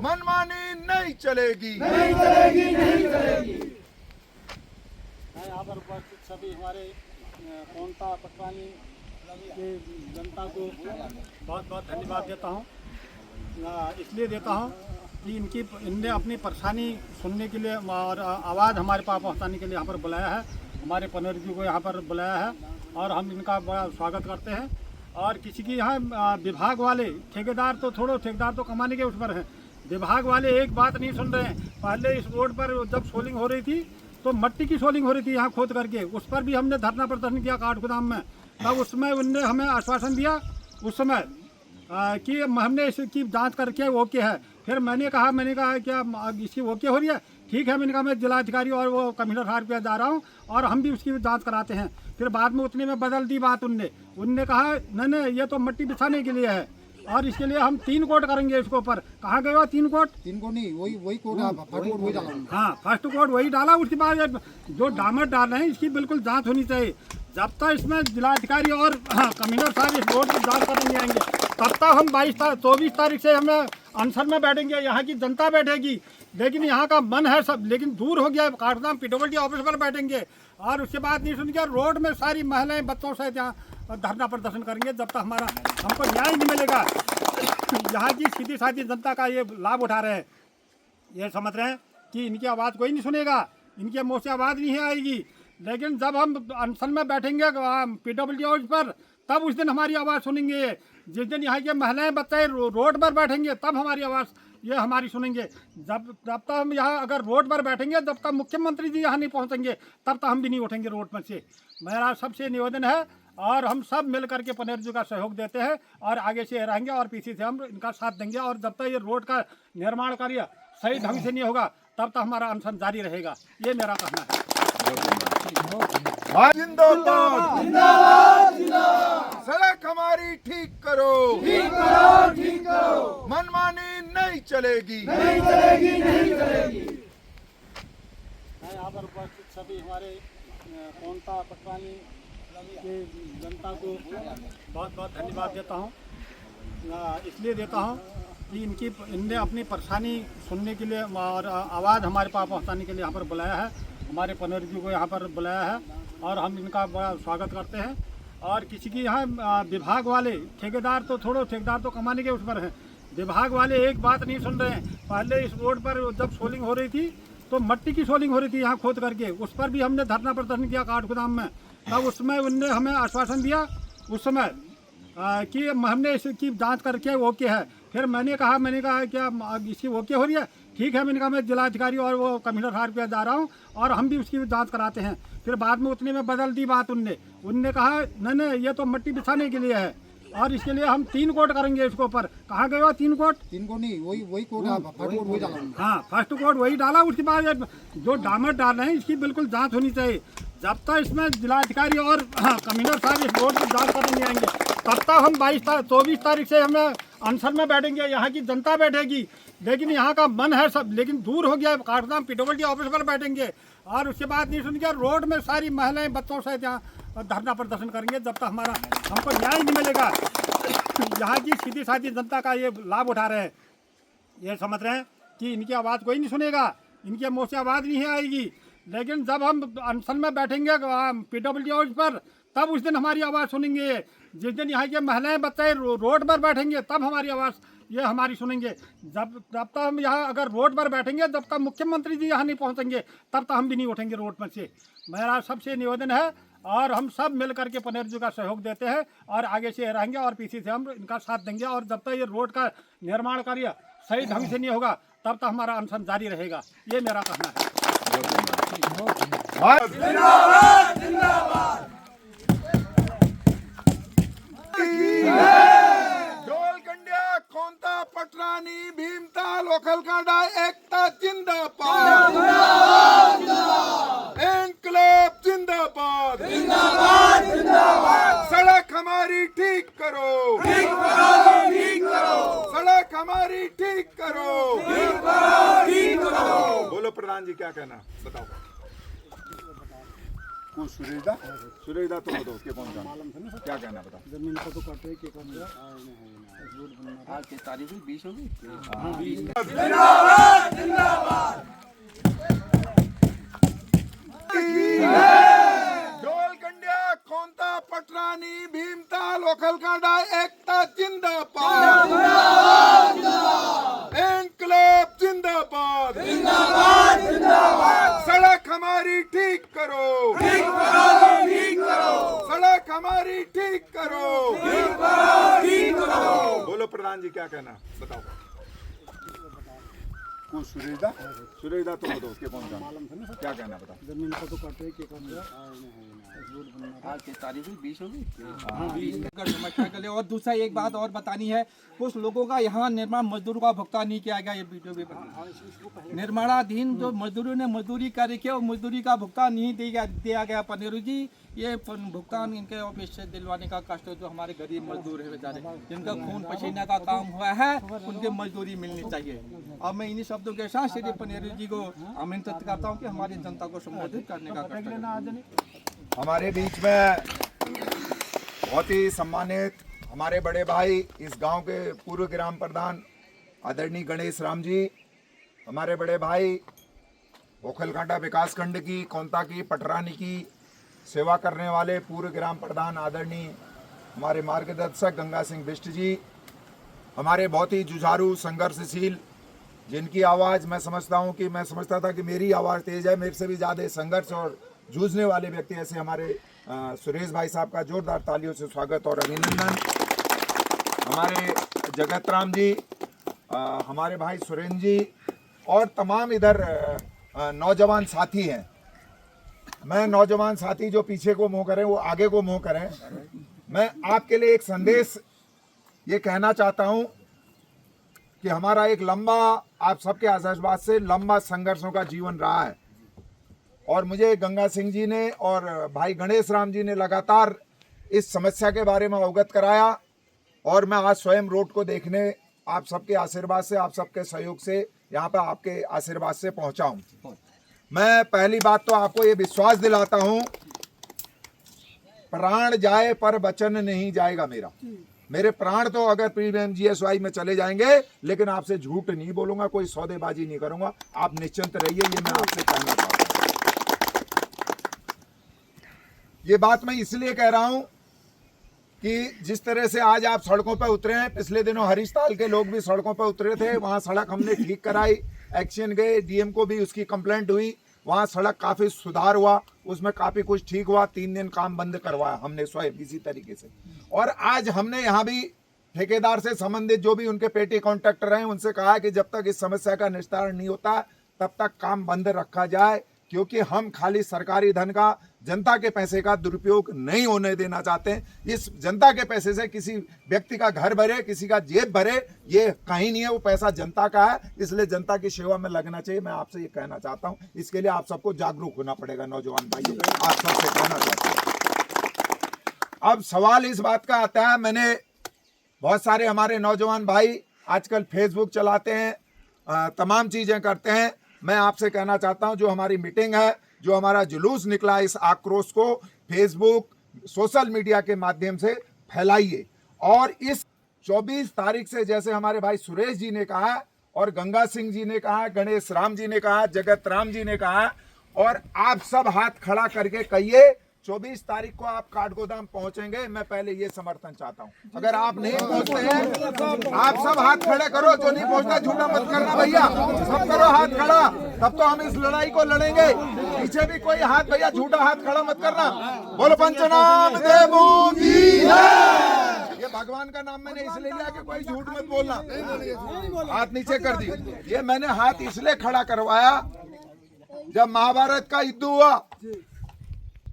A: मनमानी नहीं चलेगी।
C: यहाँ पर उपस्थित सभी हमारे कोंटा पटवानी के जनता को बहुत बहुत धन्यवाद देता हूँ। इसलिए देता हूँ कि इनने अपनी परेशानी सुनने के लिए और आवाज़ हमारे पास पहुँचाने के लिए यहाँ पर बुलाया है, हमारे पनेरी जी को यहाँ पर बुलाया है, और हम इनका बड़ा स्वागत करते हैं। और किसी की यहाँ विभाग वाले ठेकेदार तो छोड़ो, ठेकेदार तो कमाने के उस पर हैं, विभाग वाले एक बात नहीं सुन रहे हैं। पहले इस रोड पर जब सोलिंग हो रही थी तो मट्टी की सोलिंग हो रही थी यहाँ खोद करके, उस पर भी हमने धरना प्रदर्शन किया काठगोदाम में। तब उसमें उनने हमें आश्वासन दिया उस समय कि हमने इसकी जांच करके ओके है। फिर मैंने कहा क्या इसकी ओके हो रही है, ठीक है। मैंने कहा मैं जिलाधिकारी और वो कमिश्नर साहब पे जा रहा हूँ और हम भी उसकी जांच कराते हैं। फिर बाद में उतने में बदल दी बात उनने कहा नहीं ये तो मिट्टी बिछाने के लिए है और इसके लिए हम 3 कोट करेंगे इसके ऊपर। कहाँ गए हो 3 कोट?
D: 3 कोट नहीं, वही कोट, फर्स्ट कोट वही डाला।
C: हाँ, फर्स्ट कोट वही डाला। उसके बाद जो डामर डाल रहे हैं इसकी बिल्कुल जाँच होनी चाहिए। जब तक इसमें जिलाधिकारी और कमिश्नर साहब इस रोड की जाँच करने नहीं आएंगे तब तक हम 24 तारीख से हमें अनशन में बैठेंगे। यहाँ की जनता बैठेगी, लेकिन यहाँ का मन है सब, लेकिन दूर हो गया। काठगोदाम पीडब्ल्यूडी ऑफिस पर बैठेंगे और उसके बाद नहीं सुनिए रोड में सारी महिलाएं बच्चों से यहाँ धरना प्रदर्शन करेंगे जब तक हमारा हमको न्याय नहीं मिलेगा। यहाँ की सीधी साधी जनता का ये लाभ उठा रहे हैं, ये समझ रहे हैं कि इनकी आवाज़ कोई नहीं सुनेगा, इनके मुँह से आवाज़ नहीं आएगी। लेकिन जब हम अनशन में बैठेंगे पीडब्ल्यूडी ऑफिस पर तब उस दिन हमारी आवाज़ सुनेंगे। जिस दिन यहाँ के महिलाएं बच्चे रोड पर बैठेंगे तब हमारी आवाज़ ये हमारी सुनेंगे। जब तक हम यहाँ अगर रोड पर बैठेंगे, जब तक मुख्यमंत्री जी यहाँ नहीं पहुँचेंगे, तब तक हम भी नहीं उठेंगे रोड पर से। मेरा सबसे निवेदन है, और हम सब मिल करके पनेर जी का सहयोग देते हैं और आगे से रहेंगे और पीछे से हम इनका साथ देंगे। और जब तक ये रोड का निर्माण कार्य सही ढंग से नहीं होगा, तब तक हमारा अनशन जारी रहेगा। ये मेरा कहना है।
A: जिंदाबाद सड़क हमारी ठीक करो,
B: ठीक करो।
A: मनमानी नहीं चलेगी।
C: मैं यहाँ पर उपस्थित सभी हमारे कोंटा पटवानी के जनता को बहुत बहुत धन्यवाद देता हूँ। इसलिए देता हूँ कि इनने अपनी परेशानी सुनने के लिए और आवाज़ हमारे पास पहुँचाने के लिए यहाँ पर बुलाया है। हमारे पनेर जी को यहाँ पर बुलाया है और हम इनका बड़ा स्वागत करते हैं। और किसी की यहाँ विभाग वाले ठेकेदार तो कमाने के उस पर हैं। विभाग वाले एक बात नहीं सुन रहे हैं। पहले इस रोड पर जब सोलिंग हो रही थी तो मिट्टी की सोलिंग हो रही थी यहाँ खोद करके, उस पर भी हमने धरना प्रदर्शन किया काठगोदाम में। तब उसमें उनने हमें आश्वासन दिया उस समय कि हमने इसकी जांच करके ओके है। फिर मैंने कहा क्या इसकी ओके हो रही है? ठीक है, मैंने कहा मैं जिलाधिकारी और वो कमिश्नर साहब के जा रहा हूँ और हम भी उसकी जांच कराते हैं। फिर बाद में उतने में बदल दी बात। उनने कहा नहीं ये तो मिट्टी बिछाने के लिए है और इसके लिए हम 3 कोट करेंगे इसके ऊपर। कहाँ गए हो 3 कोट?
D: 3 कोट नहीं, वही कोट वही डाला।
C: हाँ, फर्स्ट कोट वही डाला। उसके बाद जो डामर डाल रहे हैं इसकी बिल्कुल जांच होनी चाहिए। जब तक इसमें जिलाधिकारी और कमिश्नर साहब इस रोड की जांच करने नहीं आएंगे, तब तक हम 24 तारीख से हमें अनशन में बैठेंगे। यहाँ की जनता बैठेगी, लेकिन यहाँ का मन है सब, लेकिन दूर हो गया। काठगोदाम पीडब्ल्यूडी ऑफिस पर बैठेंगे और उसके बाद नहीं सुन के रोड में सारी महिलाएं बच्चों से यहाँ धरना प्रदर्शन करेंगे। जब तक हमको न्याय नहीं मिलेगा। यहाँ की सीधी साधी जनता का ये लाभ उठा रहे हैं। ये समझ रहे हैं कि इनकी आवाज़ कोई नहीं सुनेगा, इनके मुँह से आवाज़ नहीं आएगी। लेकिन जब हम अनशन में बैठेंगे पीडब्ल्यूडी ऑफिस पर, तब उस दिन हमारी आवाज़ सुनेंगे। जिस दिन यहाँ के महिलाएं बच्चे रोड पर बैठेंगे, तब हमारी आवाज़ ये हमारी सुनेंगे। जब तक हम यहाँ अगर रोड पर बैठेंगे, जब तक मुख्यमंत्री जी यहाँ नहीं पहुँचेंगे, तब तक हम भी नहीं उठेंगे रोड पर से। मेरा सबसे निवेदन है, और हम सब मिल करके पनेर जी का सहयोग देते हैं और आगे से रहेंगे और पीछे से हम इनका साथ देंगे। और जब तक ये रोड का निर्माण कार्य सही ढंग से नहीं होगा, तब तक हमारा अनशन जारी रहेगा। ये मेरा कहना है।
A: जोलकंडिया, कोंता, पटरानी, भीमताल, ओखलकांडा, एकता जिंदाबाद, इंकलाब जिंदाबाद, सड़क हमारी ठीक करो, सड़क हमारी ठीक करो। बोलो प्रधान जी क्या कहना, बताओ। कौन सुरेश दा तुम बताओ, उसके कौन जाना क्या कहना, बताओ।
C: जमीन को तो कटे के
E: आज की तारीख 20 होगी।
A: जोलकंडिया, कोंता, पटरानी, भीमताल, ओखलकांडा, एकता जिंदाबाद, इंकलाब जिंदाबाद, सड़क हमारी ठीक करो, सड़क हमारी ठीक करो। बोलो प्रधान जी क्या कहना, बताओ। कौन सुरेश दा तुम बताओ, उसके कौन जाना क्या कहना, बताओ।
C: जमीन को तो कटे के
E: आज की तारीख 20 होगी। समस्या के लिए। और दूसरा एक बात और बतानी है, कुछ लोगों का यहाँ निर्माण मजदूरों का भुगतान नहीं किया गया। ये वीडियो भी निर्माणाधीन जो मजदूरों ने मजदूरी कर रखी है, वो मजदूरी का भुगतान नहीं दिया गया। पनेरू जी, ये भुगतान इनके ऑफिस से दिलवाने का कष्ट है। जो हमारे गरीब मजदूर है बेचारे, जिनका खून पसीना का काम हुआ है, उनके मजदूरी मिलनी चाहिए। अब मैं इन्हीं शब्दों के साथ श्री पनेरू जी को आमंत्रित करता हूँ कि हमारी जनता को संबोधित करने का कष्ट करें।
A: हमारे बीच में बहुत ही सम्मानित हमारे बड़े भाई, इस गांव के पूर्व ग्राम प्रधान आदरणीय गणेश राम जी, हमारे बड़े भाई ओखलकांडा विकास खंड की, कोंता की, पटरानी की सेवा करने वाले पूर्व ग्राम प्रधान आदरणीय हमारे मार्गदर्शक गंगा सिंह बिष्ट जी, हमारे बहुत ही जुझारू संघर्षशील, जिनकी आवाज़ मैं समझता था कि मेरी आवाज़ तेज है, मेरे से भी ज़्यादा संघर्ष और जूझने वाले व्यक्ति ऐसे हमारे सुरेश भाई साहब का जोरदार तालियों से स्वागत और अभिनंदन। हमारे जगत राम जी, हमारे भाई सुरेंद्र जी और तमाम इधर नौजवान साथी हैं। मैं नौजवान साथी जो पीछे को मुंह करें वो आगे को मुंह करें। मैं आपके लिए एक संदेश ये कहना चाहता हूं कि हमारा एक लंबा, आप सबके आशीर्वाद से लंबा संघर्षों का जीवन रहा है और मुझे गंगा सिंह जी ने और भाई गणेश राम जी ने लगातार इस समस्या के बारे में अवगत कराया और मैं आज स्वयं रोड को देखने आप सबके आशीर्वाद से, आप सबके सहयोग से यहाँ पे आपके आशीर्वाद से पहुँचा हूँ। मैं पहली बात तो आपको ये विश्वास दिलाता हूँ, प्राण जाए पर वचन नहीं जाएगा मेरा। मेरे प्राण तो अगर PMGSY में चले जाएंगे, लेकिन आपसे झूठ नहीं बोलूंगा, कोई सौदेबाजी नहीं करूंगा। आप निश्चिंत रहिए, ये मैं आपसे कहना चाहता हूं। ये बात मैं इसलिए कह रहा हूं कि जिस तरह से आज आप सड़कों पर उतरे हैं, पिछले दिनों हरीशताल के लोग भी सड़कों पर उतरे थे, वहां सड़क हमने ठीक कराई, एक्शन गए, DM को भी उसकी कंप्लेंट हुई, वहाँ सड़क काफ़ी सुधार हुआ, उसमें काफ़ी कुछ ठीक हुआ। 3 दिन काम बंद करवाया हमने स्वयं इसी तरीके से। और आज हमने यहाँ भी ठेकेदार से संबंधित जो भी उनके पेटी कॉन्ट्रैक्टर हैं उनसे कहा है कि जब तक इस समस्या का निस्तारण नहीं होता तब तक काम बंद रखा जाए, क्योंकि हम खाली सरकारी धन का, जनता के पैसे का दुरुपयोग नहीं होने देना चाहते हैं। इस जनता के पैसे से किसी व्यक्ति का घर भरे, किसी का जेब भरे, ये कहीं नहीं है, वो पैसा जनता का है, इसलिए जनता की सेवा में लगना चाहिए। मैं आपसे ये कहना चाहता हूँ, इसके लिए आप सबको जागरूक होना पड़ेगा। नौजवान भाई, आप सबसे कहना चाहता हूँ। अब सवाल इस बात का आता है, मैंने बहुत सारे हमारे नौजवान भाई आजकल फेसबुक चलाते हैं, तमाम चीजें करते हैं। मैं आपसे कहना चाहता हूं, जो हमारी मीटिंग है, जो हमारा जुलूस निकला, इस आक्रोश को फेसबुक, सोशल मीडिया के माध्यम से फैलाइए। और इस 24 तारीख से, जैसे हमारे भाई सुरेश जी ने कहा और गंगा सिंह जी ने कहा, गणेश राम जी ने कहा, जगत राम जी ने कहा, और आप सब हाथ खड़ा करके कहिए 24 तारीख को आप काठगोदाम पहुंचेंगे। मैं पहले ये समर्थन चाहता हूं। अगर आप नहीं पहुंचते हैं, आप सब हाथ खड़े करो। जो नहीं पहुंचता झूठा मत करना भैया, सब करो हाथ खड़ा, तब तो हम इस लड़ाई को लड़ेंगे। पीछे भी कोई हाथ, भैया झूठा हाथ खड़ा मत करना। बोलो पंचनाम देवू की जय। ये भगवान का नाम मैंने इसलिए लिया कि कोई झूठ मत बोलना। हाथ नीचे कर दी। ये मैंने हाथ इसलिए खड़ा करवाया, जब महाभारत का युद्ध हुआ,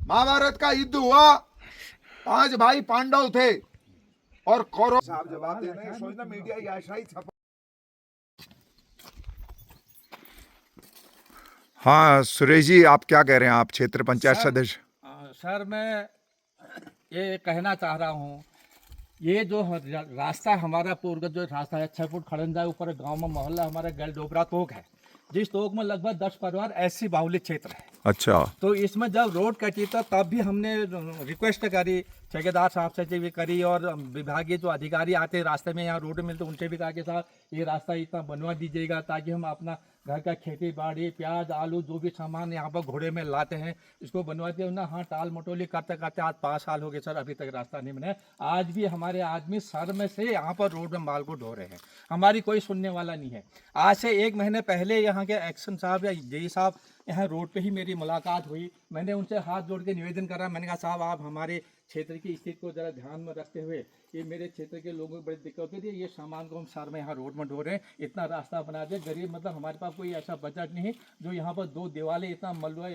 A: महाभारत का युद्ध हुआ, 5 भाई पांडव थे और कौरव। साहब जवाब दे रहे हैं, सोचना मीडिया ही ऐसा ही छपा। हाँ सुरेश जी, आप क्या कह रहे हैं? आप क्षेत्र पंचायत सदस्य।
E: सर मैं ये कहना चाह रहा हूँ, ये जो रास्ता हमारा पूर्व जो रास्ता है 6 फुट खड़ंजा ऊपर गांव में मोहल्ला हमारा गल डोबरा तोक है, जिस तोक में लगभग 10 परिवार ऐसी बाहुल्य क्षेत्र है।
A: अच्छा। तो
E: इसमें जब रोड कटी था तब भी हमने रिक्वेस्ट करी, ठेकेदार साहब से भी करी, और विभागीय जो अधिकारी आते रास्ते में यहाँ रोड मिलते उनसे भी कहा कि साहब ये रास्ता इतना बनवा दीजिएगा ताकि हम अपना घर का खेती बाड़ी, प्याज, आलू, जो भी सामान यहाँ पर घोड़े में लाते हैं इसको बनवाते ना। हाँ, टाल मटोली करते करते आज 5 साल हो गए सर, अभी तक रास्ता नहीं बना। आज भी हमारे आदमी सर में से यहाँ पर रोड में माल को ढो रहे हैं, हमारी कोई सुनने वाला नहीं है। आज से 1 महीने पहले यहाँ के एक्शन साहब या जेई साहब यहाँ रोड पे ही मेरी मुलाकात हुई। मैंने उनसे हाथ जोड़ के निवेदन करा, मैंने कहा साहब आप हमारे क्षेत्र की स्थिति को ज़रा ध्यान में रखते हुए, ये मेरे क्षेत्र के लोगों को बड़ी दिक्कत होती थी, ये सामान को हम शहर में यहाँ रोड में ढो रहे हैं, इतना रास्ता बना दे। गरीब मतलब हमारे पास कोई ऐसा बजट नहीं है जो यहाँ पर 2 दीवारें, इतना मलबा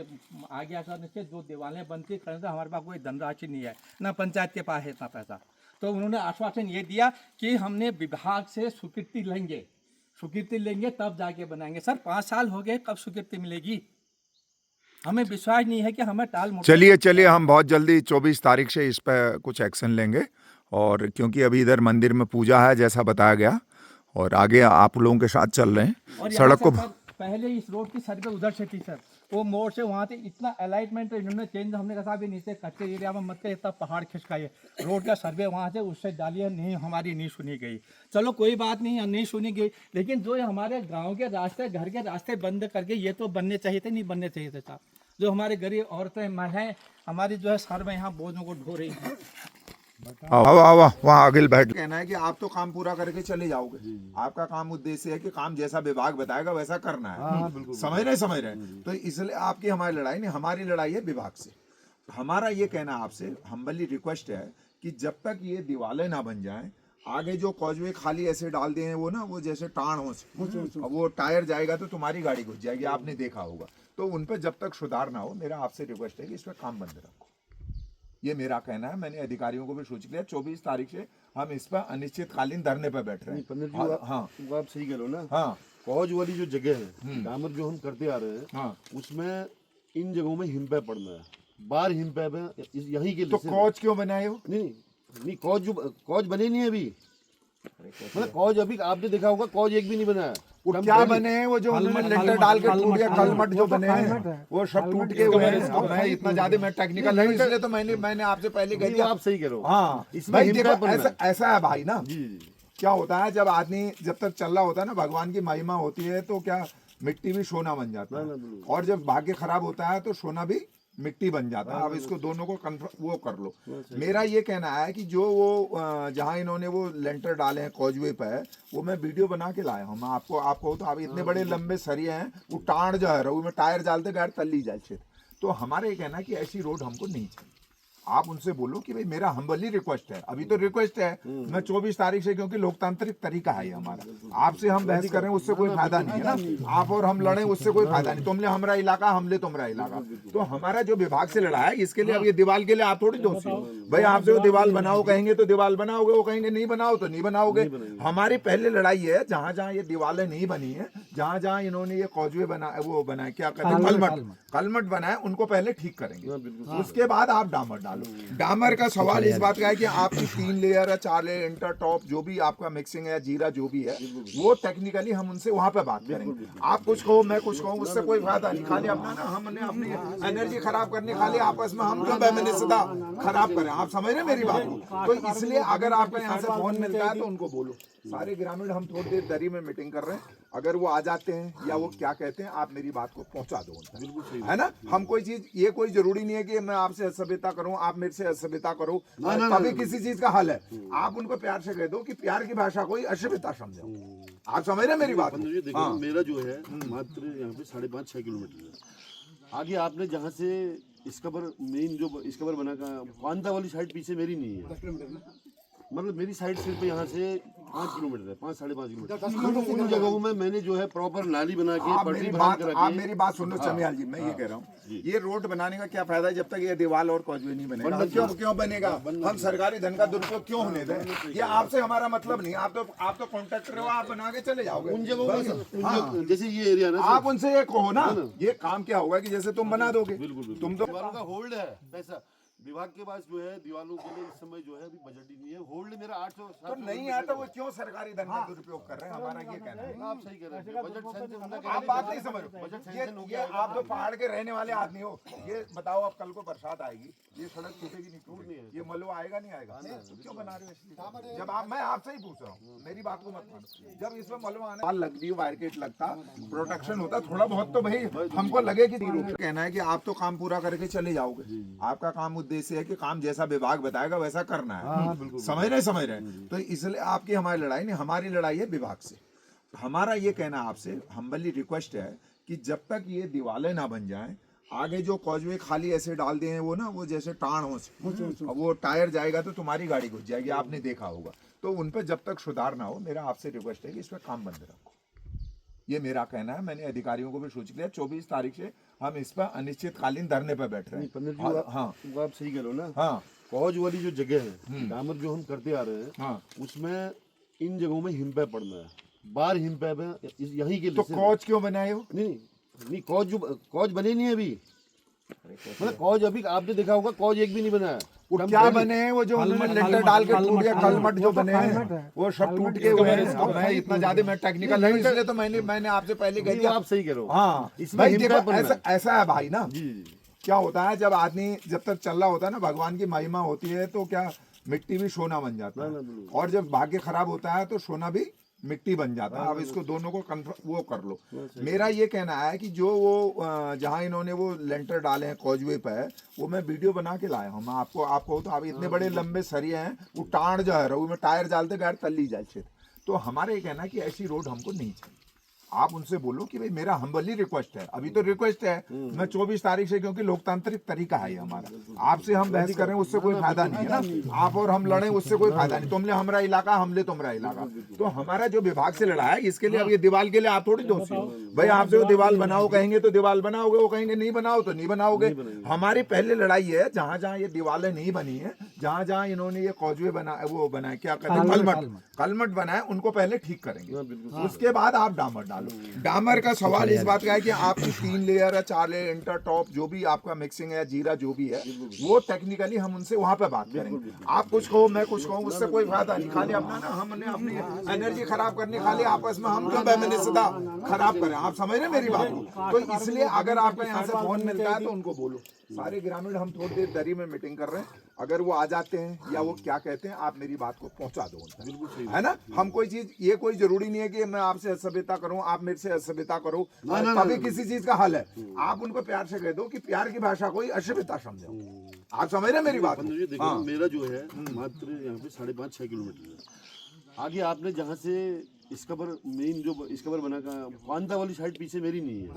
E: आ गया सर से 2 दीवारें बनती खरीदा, हमारे पास कोई धनराशि नहीं है, ना पंचायत के पास है इतना पैसा। तो उन्होंने आश्वासन ये दिया कि हमने विभाग से स्वीकृति लेंगे तब जाके बनाएंगे। सर 5 साल हो गए, कब स्वीकृति मिलेगी? हमें विश्वास नहीं है कि हमें टाल।
A: चलिए हम बहुत जल्दी 24 तारीख से इस पर कुछ एक्शन लेंगे, और क्योंकि अभी इधर मंदिर में पूजा है जैसा बताया गया, और आगे आप लोगों के साथ चल रहे हैं। सड़क को
E: पहले इस रोड की सर्वे उधर से थी सर, वो मोड़ से वहाँ से इतना अलाइनमेंट इन्होंने चेंज, हमने कहा भी नीचे कच्चे एरिया में मत इतना पहाड़ खिसकाइए, रोड का सर्वे वहाँ से उससे डालिए, नहीं हमारी नहीं सुनी गई। चलो कोई बात नहीं सुनी गई, लेकिन जो हमारे गांव के रास्ते, घर के रास्ते बंद करके ये तो बनने चाहिए थे, नहीं बनने चाहिए थे साहब। जो हमारे गरीब औरतें महिलाएं हमारी जो है सर में यहाँ बोझों को ढो रही हैं।
A: वहाँ अगिल बैठ कहना है कि आप तो काम पूरा करके चले जाओगे, आपका काम उद्देश्य है कि काम जैसा विभाग बताएगा वैसा करना है। समझ रहे तो इसलिए आपकी हमारी लड़ाई नहीं, हमारी लड़ाई है विभाग से। हमारा ये कहना आपसे हम्बली रिक्वेस्ट है कि जब तक ये दीवारें ना बन जाएं, आगे जो कॉजवे खाली ऐसे डाल दिए हैं वो ना, वो जैसे टाण हो, अब वो टायर जाएगा तो तुम्हारी गाड़ी घुस जाएगी, आपने देखा होगा। तो उन पर जब तक सुधार ना हो, मेरा आपसे रिक्वेस्ट है कि इस पर काम बंद रखो। ये मेरा कहना है। मैंने अधिकारियों को भी सूचित किया, 24 तारीख से हम इस पर अनिश्चितकालीन धरने पर बैठ रहे हैं।
B: पंडित जी,
A: हाँ
B: वो आप सही कह रहे हो ना।
A: हाँ
B: कॉज वाली जो जगह है, डामर जो हम करते आ रहे हैं,
A: हाँ,
B: उसमें इन जगहों में हिमपैप पड़ना है, बार हिमपैप है यही के
A: तो
B: लिए।
A: कॉज क्यों बनाए हो?
B: नहीं कॉज बने नहीं है अभी, मतलब कॉज अभी आपने देखा होगा, कॉज एक भी नहीं बना है।
A: वो क्या बने हैं? वो जो उन्होंने लेंटर डाल के टूट गया, कलमट जो बने हैं वो सब टूट के हुए हैं। अब मैं इतना ज्यादा मैं टेक्निकल नहीं, इसलिए तो मैंने आपसे पहले कह दिया।
B: आप सही कह रहे हो।
A: हाँ
B: इसमें
A: भाई
B: हिमपैप
A: देखो,
B: बनना है।
A: ऐसा है भाई ना,
B: जी जी।
A: क्या होता है जब आदमी जब तक चल रहा होता है ना, भगवान की महिमा होती है तो क्या मिट्टी भी सोना बन जाता है, और जब भाग्य खराब होता है तो सोना भी मिट्टी बन जाता है। अब इसको दोनों को वो कर लो। मेरा ये कहना है कि जो वो जहाँ इन्होंने वो लेंटर डाले हैं कॉजवे पे, वो मैं वीडियो बना के लाया हूँ। मैं आपको तो आप इतने बड़े लंबे सरिये हैं, वो टाण जो है रऊ में टायर डालते गाड़ तल्ली जाए। तो हमारा ये कहना है कि ऐसी रोड हमको नहीं चाहिए। आप उनसे बोलो कि भाई मेरा हम्बली रिक्वेस्ट है, अभी तो रिक्वेस्ट है, मैं 24 तारीख से, क्योंकि लोकतांत्रिक तरीका है ये हमारा, आपसे हम बहस करें उससे कोई फायदा नहीं है ना, आप और हम लड़ें उससे कोई फायदा नहीं। तुमने हमारा इलाका, हमले तुम्हारा इलाका। तो हमारा जो विभाग से लड़ा है इसके लिए, अब ये दीवार के लिए आप थोड़ी दोषी हो भाई। आपसे वो दीवार बनाओ कहेंगे तो दीवार बनाओगे, वो कहेंगे नहीं बनाओ तो नहीं बनाओगे। हमारी पहले लड़ाई है, जहाँ जहाँ ये दीवारें नहीं बनी है, जहाँ जहाँ इन्होंने ये कॉजवे बनाए, वो बनाए क्या कहते हैं, कलमट बनाए, उनको पहले ठीक करेंगे, उसके बाद आप डामर डालो। डामर का सवाल इस बात का है कि आपकी 3 लेयर है, 4 लेयर इंटर टॉप, जो भी आपका मिक्सिंग है, जीरा जो भी है, वो टेक्निकली हम उनसे वहां पे बात करेंगे। आप कुछ कहो मैं कुछ कहूँ, उससे कोई फायदा नहीं। खाली अपना ना, हमने अपनी एनर्जी खराब करने, खाली आपस में हम क्यों बेमिनिसदा खराब करें? आप समझ रहे हैं मेरी बात को? तो इसलिए अगर आपका यहाँ से फोन मिलता है तो उनको बोलो। सारे ग्रामीण हम थोड़ी देर दरी में मीटिंग कर रहे हैं, अगर वो आ जाते हैं या वो क्या कहते हैं, आप मेरी बात को पहुंचा दो उन तक, है ना। हम कोई चीज, ये कोई जरूरी नहीं है कि मैं आपसे असभ्यता करूं, आप मेरे से असभ्यता करो, तभी किसी चीज का हल है। आप उनको प्यार से कह दो कि प्यार की भाषा कोई असभ्यता समझो। आप समझ रहे हैं मेरी बात?
B: देखो मेरा जो है मात्र यहाँ पे 5.5-6 किलोमीटर है। आगे आपने जहाँ से इसकबर मेन जो इसकबर बना का पांता वाली साइड पीछे मेरी नहीं है, मतलब मेरी साइड सिर्फ यहाँ से 5 किलोमीटर है, 5-5.5 किलोमीटर। उन जगहों में मैंने जो है प्रॉपर नाली बना के, पटरी बना के
A: आप मेरी बात सुन लो चमियाल जी, मैं ये कह रहा हूँ, ये रोड बनाने का क्या फायदा है जब तक ये दीवार और कॉजवे नहीं बनेगा? क्यों बनेगा? हम सरकारी धन का दुरुपयोग क्यों होने दें? ये आपसे हमारा मतलब नहीं। आप तो कॉन्ट्रैक्टर हो, आप बना के चले जाओगे
B: उन जगहों में। जैसे ये एरिया ना,
A: आप उनसे ये कहो ना, ये काम क्या होगा कि जैसे तुम बना दोगे, तुम तो
B: दीवारों का होल्ड है पैसा विभाग के पास जो है, दीवारों के लिए इस समय जो है अभी बजट ही नहीं है। होल्ड मेरा 800
A: तो नहीं है, तो वो क्यों सरकारी धन का दुरुपयोग कर रहे हैं? हमारा ये कहना है।
B: आप सही कह रहे हैं, बजट सैंक्शन होना
A: आप बात नहीं समझ रहे। ये आप तो पहाड़ के रहने वाले आदमी हो, ये बताओ अब कल को बरसात आएगी, ये सड़क टूटेगी नहीं टूटेगी, ये मलबा आएगा नहीं आएगा? तो क्यों बना रहे हो? इसलिए जब आप, मैं आपसे ही पूछ रहा हूँ, मेरी बात को मत मानो। जब इसमें मलबा आना लगती है, वायर किट लगता, प्रोटेक्शन होता, थोड़ा बहुत तो भाई हमको लगे कि कहना है कि आप तो काम पूरा करके चले जाओगे। आपका काम उद्देश्य है कि काम जैसा विभाग बताएगा वैसा करना है। समझ रहे। तो इसलिए आपकी हमारी लड़ाई नहीं, हमारी लड़ाई है विभाग से। हमारा ये कहना आपसे हम्बली रिक्वेस्ट है कि जब तक ये दीवारें ना बन जाएं, आगे जो कॉजवे खाली ऐसे डाल दिए हैं वो ना, वो जैसे टाण हो, अब वो टायर जाएगा तो तुम्हारी गाड़ी घुस जाएगी, आपने देखा होगा। तो उन पर जब तक सुधार ना हो, मेरा आपसे रिक्वेस्ट है कि इस पर काम बंद रखो। ये मेरा कहना है। मैंने अधिकारियों को भी सूचित किया, 24 तारीख से हम इस पर अनिश्चितकालीन धरने पर बैठ रहे हैं।
B: पंडित जी,
A: हाँ
B: वो आप सही कह रहे हो ना।
A: हाँ,
B: कॉज वाली जो जगह है, डामर जो हम करते आ रहे हैं,
A: हाँ,
B: उसमें इन जगहों में हिमपैप पड़ना है, बार हिमपैप है यही के लिए।
A: तो कॉज क्यों बनाए हो?
B: नहीं कॉज बने नहीं है अभी, मतलब कॉज अभी आपने देखा होगा, कॉज एक भी नहीं बना है।
A: वो क्या बने हैं? वो जो उन्होंने लेंटर डाल के टूट गया, कलमट जो बने हैं वो सब टूट के हुए हैं। अब मैं इतना ज्यादा मैं टेक्निकल नहीं, इसलिए तो मैंने आपसे पहले कह दिया।
B: आप सही कह रहे हो।
A: हाँ,
B: इसमें
A: भाई देखो,
B: हिमपैप
A: ऐसा है भाई ना,
B: जी।
A: क्या होता है जब आदमी जब तक चल रहा होता है ना, भगवान की महिमा होती है तो क्या मिट्टी भी सोना बन जाता है, और जब भाग्य खराब होता है तो सोना भी मिट्टी बन जाता है। अब इसको दोनों को वो कर लो। मेरा ये कहना है कि जो वो जहाँ इन्होंने वो लेंटर डाले हैं कॉजवे पे, वो मैं वीडियो बना के लाया हूँ। मैं आपको तो आप इतने बड़े लंबे सरिये हैं, वो टाण जो है रऊ में टायर डालते गाड़ तल्ली जाए। तो हमारा ये कहना है कि ऐसी रोड हमको नहीं चाहिए। आप उनसे बोलो कि भाई मेरा हम्बली रिक्वेस्ट है, अभी तो रिक्वेस्ट है, मैं 24 तारीख से, क्योंकि लोकतांत्रिक तरीका है ये हमारा, आपसे हम बहस करें उससे कोई फायदा नहीं है ना, आप और हम लड़े उससे कोई फायदा नहीं, तुमने हमारा इलाका, हमले तुम्हारा इलाका, तो हमारा जो विभाग से लड़ा है इसके लिए, अब ये दीवार के लिए आप थोड़ी दोषी हो भाई, आपसे वो दीवार बनाओ कहेंगे तो दीवार बनाओगे, वो कहेंगे नहीं बनाओ तो नहीं बनाओगे। हमारी पहले लड़ाई है, जहां जहां ये दीवारें नहीं बनी है, जहां जहां इन्होंने ये कॉजवे बना, वो बनाए, क्या कहते हैं, कलमट बनाए, उनको पहले ठीक करेंगे, उसके बाद आप डामर डालो। डामर का सवाल इस बात का है कि आपकी 3 लेयर है, 4 लेयर, इंटर टॉप, जो भी आपका मिक्सिंग है, जीरा जो भी है, वो टेक्निकली हम उनसे वहां पे बात करेंगे। आप कुछ कहो मैं कुछ कहूँ, उससे कोई फायदा नहीं, खाली अपना ना हमने अपनी एनर्जी खराब करनी, खाली आपस में हम क्यों बेमिनिसदा खराब करें, आप समझ रहे मेरी बात को। तो इसलिए अगर आपका यहाँ से फोन मिलता है तो उनको बोलो, सारे ग्रामीण हम थोड़ी देर दरी में मीटिंग कर रहे हैं, अगर वो आ जाते हैं या वो क्या कहते हैं, आप मेरी बात को पहुंचा दो उन तक, है ना। हम कोई चीज, ये कोई जरूरी नहीं है कि मैं आपसे असभ्यता करूं, आप मेरे से असभ्यता करो, तभी किसी चीज का हल है। आप उनको प्यार से कह दो कि प्यार की भाषा कोई असभ्यता समझो, आप समझ रहे मेरी बात।
B: देखो मेरा जो है मात्र यहाँ पे 5.5-6 किलोमीटर है। आगे आपने जहाँ से इसकबर मेन जो इसकबर बना का पांदा वाली साइड पीछे मेरी नहीं है,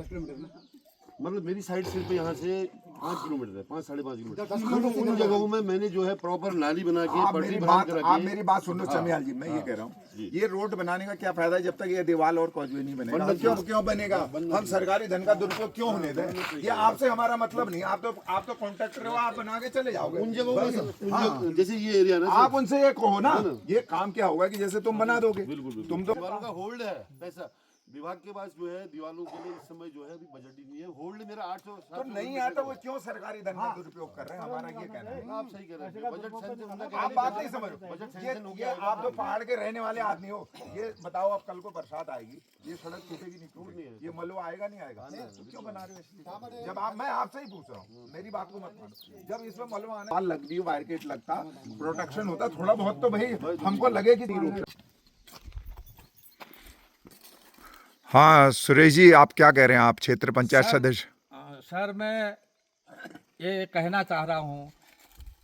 B: मतलब मेरी साइड सिर्फ यहाँ से 5 किलोमीटर है, 5-5.5 किलोमीटर। उन जगहों में मैंने जो है प्रॉपर नाली बना के
A: आप
B: पटरी
A: मेरी
B: बना
A: बात,
B: के
A: आप मेरी बात सुन लो चमियाल जी, मैं ये कह रहा हूँ, ये रोड बनाने का क्या फायदा है जब तक ये दीवार और कॉजवे नहीं बनेगा, क्यों बनेगा, हम सरकारी धन का दुरुपयोग क्यों होने दें, ये आपसे हमारा मतलब नहीं, आप तो कॉन्ट्रैक्टर हो, आप बना के चले जाओगे
B: उन जगहों जैसे ये एरिया ना,
A: आप उनसे ये कहो ना, ये काम क्या होगा कि जैसे तुम बना दोगे, तुम तो
B: दीवारों का होल्ड है पैसा, विभाग के पास जो है दीवारों के लिए इस समय जो है अभी बजट ही नहीं है, होल्ड मेरा 800
A: तो नहीं आता, वो क्यों सरकारी धन का दुरुपयोग कर रहे हैं, हमारा ये कहना है।
B: आप सही कह रहे हैं, बजट सैंक्शन होना
A: आप बात नहीं समझ रहे,
B: बजट
A: ये,
B: सैंक्शन हो
A: ये
B: गया।
A: आप तो पहाड़ के रहने वाले आदमी हो, ये बताओ अब कल को बरसात आएगी, ये सड़क टूटेगी नहीं, टूट नहीं है, ये मलबा आएगा नहीं आएगा, तो क्यों बना रहे हो इसलिए, जब आप, मैं आपसे ही पूछ रहा हूँ, मेरी बात को मत मानो, जब इसमें मलबा आने लगती, वायरकेट लगता, प्रोटेक्शन होता थोड़ा बहुत, तो भाई हमको लगे कि नहीं रोक। हाँ सुरेश जी, आप क्या कह रहे हैं, आप क्षेत्र पंचायत सदस्य।
E: सर मैं ये कहना चाह रहा हूँ,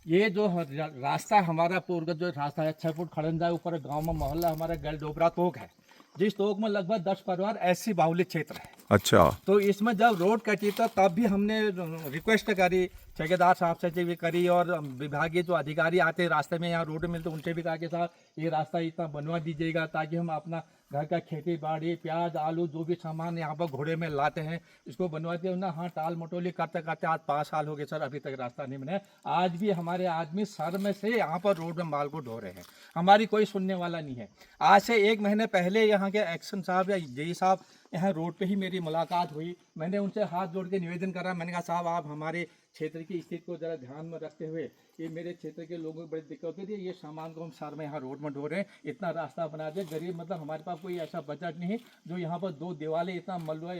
E: ये जो रास्ता हमारा पूर्व जो रास्ता है 6 फुट खड़ंजा ऊपर गांव में मोहल्ला हमारा गल डोबरा तोक है, जिस तोक में लगभग 10 परिवार ऐसी बाहुल्य क्षेत्र है।
A: अच्छा,
E: तो इसमें जब रोड कटी तो तब भी हमने रिक्वेस्ट करी, ठेकेदार साहब से भी करी, और विभागीय जो अधिकारी आते रास्ते में यहाँ रोड मिलते उनसे भी कहा कि साहब ये रास्ता इतना बनवा दीजिएगा ताकि हम अपना घर का खेती बाड़ी प्याज आलू जो भी सामान यहाँ पर घोड़े में लाते हैं इसको बनवाते ना। हाँ, टाल मटोली करते करते आज 5 साल हो गए सर, अभी तक रास्ता नहीं बना। आज भी हमारे आदमी सर में से यहाँ पर रोड में माल को ढो रहे हैं, हमारी कोई सुनने वाला नहीं है। आज से 1 महीने पहले यहाँ के एक्शन साहब या जेई साहब यहाँ रोड पे ही मेरी मुलाकात हुई, मैंने उनसे हाथ जोड़ के निवेदन करा, मैंने कहा साहब आप हमारे क्षेत्र की स्थिति को ज़रा ध्यान में रखते हुए, ये मेरे क्षेत्र के लोगों को बड़ी दिक्कत होती थी, ये सामान को हम शहर में यहाँ रोड में ढो रहे हैं, इतना रास्ता बना दे, गरीब मतलब हमारे पास कोई ऐसा बजट नहीं जो यहाँ पर 2 दीवारें इतना मलबा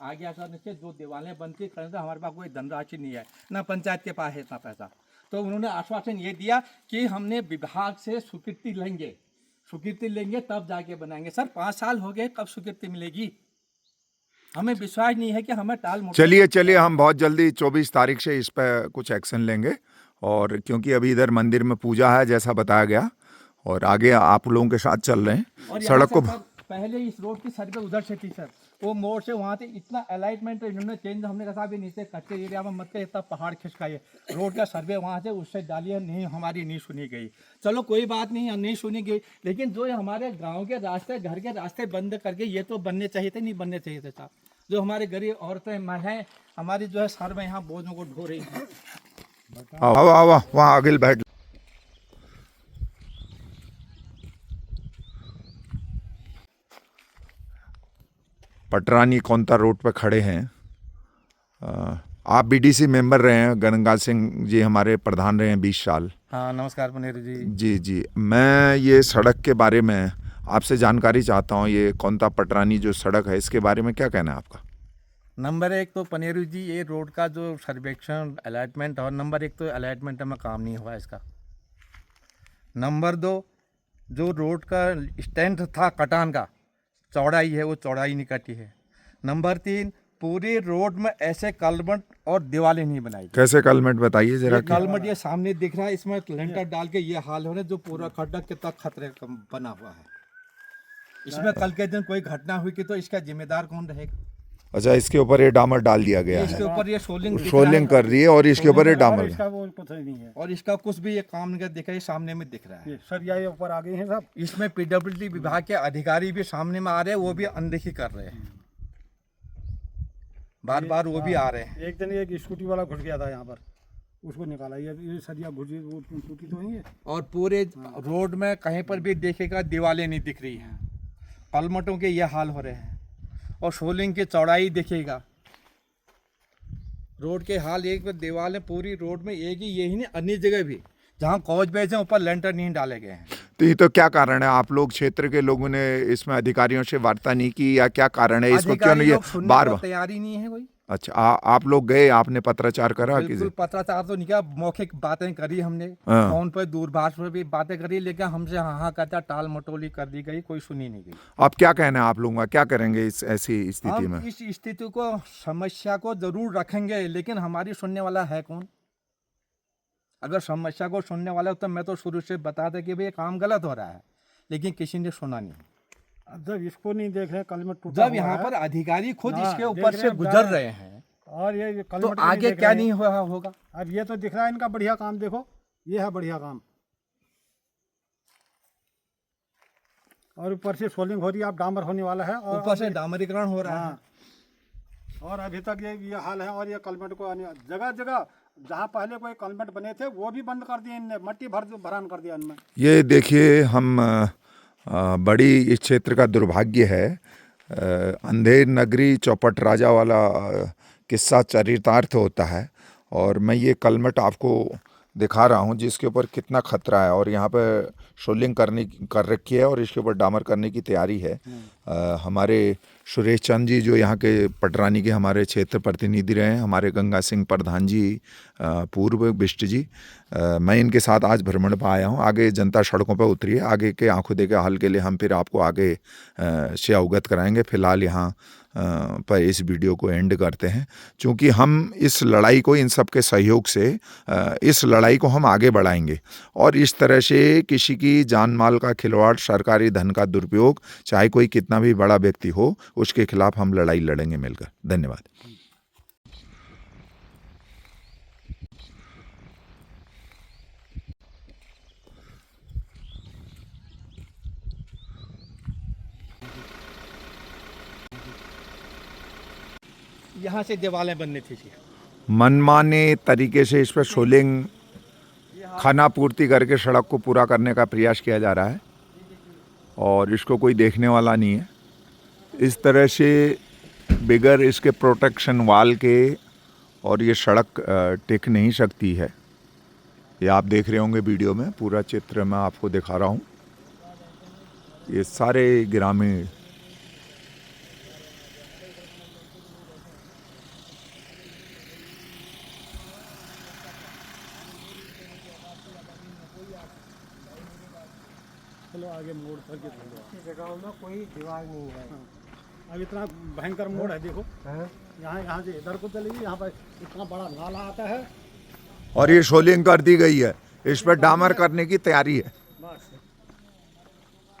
E: आ गया सर से 2 दीवारें बनती खरीदा, हमारे पास कोई धनराशि नहीं है, ना पंचायत के पास है इतना पैसा। तो उन्होंने आश्वासन ये दिया कि हमने विभाग से स्वीकृति लेंगे तब जाके बनाएंगे। सर 5 साल हो गए, कब स्वीकृति मिलेगी? हमें विश्वास नहीं है कि हमें टाल।
A: चलिए हम बहुत जल्दी 24 तारीख से इस पर कुछ एक्शन लेंगे, और क्योंकि अभी इधर मंदिर में पूजा है जैसा बताया गया, और आगे आप लोगों के साथ चल रहे हैं सड़क को।
E: पहले इस रोड की सर्वे उधर से थी सर, वो मोड़ से वहाँ से इतना अलाइनमेंट इन्होंने चेंज, हमने कहा भी नीचे कच्चे एरिया में मत इतना पहाड़ खिसकाइए, रोड का सर्वे वहाँ से उससे डालिए, नहीं हमारी नहीं सुनी गई। चलो कोई बात नहीं सुनी गई, लेकिन जो हमारे गांव के रास्ते घर के रास्ते बंद करके ये तो बनने चाहिए थे, नहीं बनने चाहिए थे साहब। जो हमारे गरीब औरतें महिलाएं हमारी जो है सर में यहाँ बोझों को ढो रही हैं।
A: आओ वहाँ आगे बैठ। पटरानी कोंता रोड पे खड़े हैं। आप बीडीसी मेंबर रहे हैं, गंगा सिंह जी हमारे प्रधान रहे हैं 20 साल।
E: हाँ नमस्कार पनेरू
A: जी। जी मैं ये सड़क के बारे में आपसे जानकारी चाहता हूँ, ये कोंता पटरानी जो सड़क है इसके बारे में क्या कहना है आपका?
E: नंबर 1 तो पनेरू जी ये रोड का जो सर्वेक्षण अलॉटमेंट, और नंबर 1 तो अलॉटमेंट में काम नहीं हुआ इसका। नंबर 2 जो रोड का स्टैंड था कटान का चौड़ाई है वो चौड़ाई नहीं कटी है। नंबर 3 पूरे रोड में ऐसे कलमट और दीवारें नहीं बनाई।
A: कैसे कलमट बताइए जरा।
E: कलमट ये सामने दिख रहा है, इसमें लेंटर डाल के ये हाल हो रहा है, जो पूरा खड्डा कितना खतरे का बना हुआ है। इसमें कल के दिन कोई घटना हुई कि तो इसका जिम्मेदार कौन रहेगा?
A: अच्छा, इसके ऊपर ये डामर डाल दिया गया
E: इसके
A: है,
E: ऊपर ये शोलिंग दिख रहा
A: शोलिंग
E: है
A: कर रही है और इसके ऊपर ये डामर है।
C: इसका वो कुछ नहीं है,
E: और इसका कुछ भी ये काम नहीं दिख रहा है, सामने में दिख रहा है।
C: ये सरिया ये ऊपर आ गए हैं सब।
E: इसमें पीडब्ल्यूडी विभाग के अधिकारी भी सामने में आ रहे हैं, वो भी अनदेखी कर रहे हैं, बार बार वो भी आ रहे हैं।
C: एक दिन एक स्कूटी वाला घुस गया था यहाँ पर, उसको निकाला। ये सरिया घुसी, वो टूटी तो नहीं है।
E: और पूरे रोड में कहीं पर भी देखेगा दीवारें नहीं दिख रही हैं, कलमटों के ये हाल हो रहे हैं। और शोलिंग की चौड़ाई देखिएगा, रोड के हाल, एक दीवारें पूरी रोड में एक ही, यही नहीं अन्य जगह भी जहाँ कॉज बेच है ऊपर लेंटर नहीं डाले गए हैं।
A: तो ये तो क्या कारण है? आप लोग क्षेत्र के लोगों ने इसमें अधिकारियों से वार्ता नहीं की या क्या कारण है इसको? क्यों नहीं, ये बार बार
E: तैयारी नहीं है कोई।
A: अच्छा, आप लोग गए, आपने पत्राचार करा?
E: बिल्कुल पत्राचार तो नहीं किया, मौखिक बातें करी हमने,
A: हाँ।
E: फोन पर दूरभाष पर भी बातें करी, लेकिन हमसे हाँ कहता टाल मटोली कर दी गई, कोई सुनी नहीं गई।
A: अब क्या कहना है आप लोगों का, क्या करेंगे इस ऐसी स्थिति में?
E: हम इस स्थिति को, समस्या को जरूर रखेंगे, लेकिन हमारी सुनने वाला है कौन? अगर समस्या को सुनने वाला हो तो मैं तो शुरू से बताता कि भाई ये काम गलत हो रहा है, लेकिन किसी ने सुना नहीं।
C: अब जब इसको नहीं देख रहे, कल में टूटा
E: जब यहाँ पर अधिकारी खुद
C: हाँ,
E: इसके ऊपर
C: देख
E: से
C: रहे हैं,
E: गुजर रहे हैं,
C: और ये
E: तो
C: कलमट
E: आगे क्या नहीं हुआ होगा?
C: अब ये तो दिख रहा है इनका बढ़िया काम, देखो ये है बढ़िया काम। और ऊपर से सोलिंग हो रही है, अब डामर होने वाला है, और
E: ऊपर से डामरीकरण हो रहा है।
C: हाँ, और अभी तक ये हाल है। और ये कलमट को जगह जगह जहाँ पहले कोई कलमट बने थे वो भी बंद कर दिए इनने, मट्टी भरान कर दिया इनमें।
A: ये देखिए, हम बड़ी इस क्षेत्र का दुर्भाग्य है। अंधेर नगरी चौपट राजा वाला किस्सा चरितार्थ होता है। और मैं ये कलमट आपको दिखा रहा हूँ जिसके ऊपर कितना खतरा है, और यहाँ पे शोलिंग कर रखी है और इसके ऊपर डामर करने की तैयारी है। हमारे सुरेश चंद जी जो यहाँ के पटरानी के हमारे क्षेत्र प्रतिनिधि रहे हैं, हमारे गंगा सिंह प्रधान जी, पूर्व बिष्ट जी, मैं इनके साथ आज भ्रमण पर आया हूँ। आगे जनता सड़कों पर उतरी है, आगे के आंखों देखा हाल के लिए हम फिर आपको आगे से अवगत कराएंगे। फिलहाल यहाँ पर इस वीडियो को एंड करते हैं, क्योंकि हम इस लड़ाई को, इन सब के सहयोग से इस लड़ाई को हम आगे बढ़ाएंगे। और इस तरह से किसी की जान माल का खिलवाड़, सरकारी धन का दुरुपयोग, चाहे कोई कितना भी बड़ा व्यक्ति हो, उसके खिलाफ हम लड़ाई लड़ेंगे मिलकर। धन्यवाद।
E: यहाँ से दीवारें बननी थी।
A: मनमाने तरीके से इस पर शोलिंग खाना पूर्ति करके सड़क को पूरा करने का प्रयास किया जा रहा है, और इसको कोई देखने वाला नहीं है। इस तरह से बिगर इसके प्रोटेक्शन वाल के और ये सड़क टिक नहीं सकती है। ये आप देख रहे होंगे वीडियो में, पूरा चित्र मैं आपको दिखा रहा हूँ। ये सारे ग्रामीण
C: चलो आगे मोड़ पर के जगह में कोई दीवार नहीं है। अब इतना भयंकर मोड़ है, देखो यहाँ से इधर को चलेगी, यहाँ पर इतना बड़ा नाला आता है।
A: और ये शोलिंग कर दी गई है, इस पर डामर करने की तैयारी है,
C: बस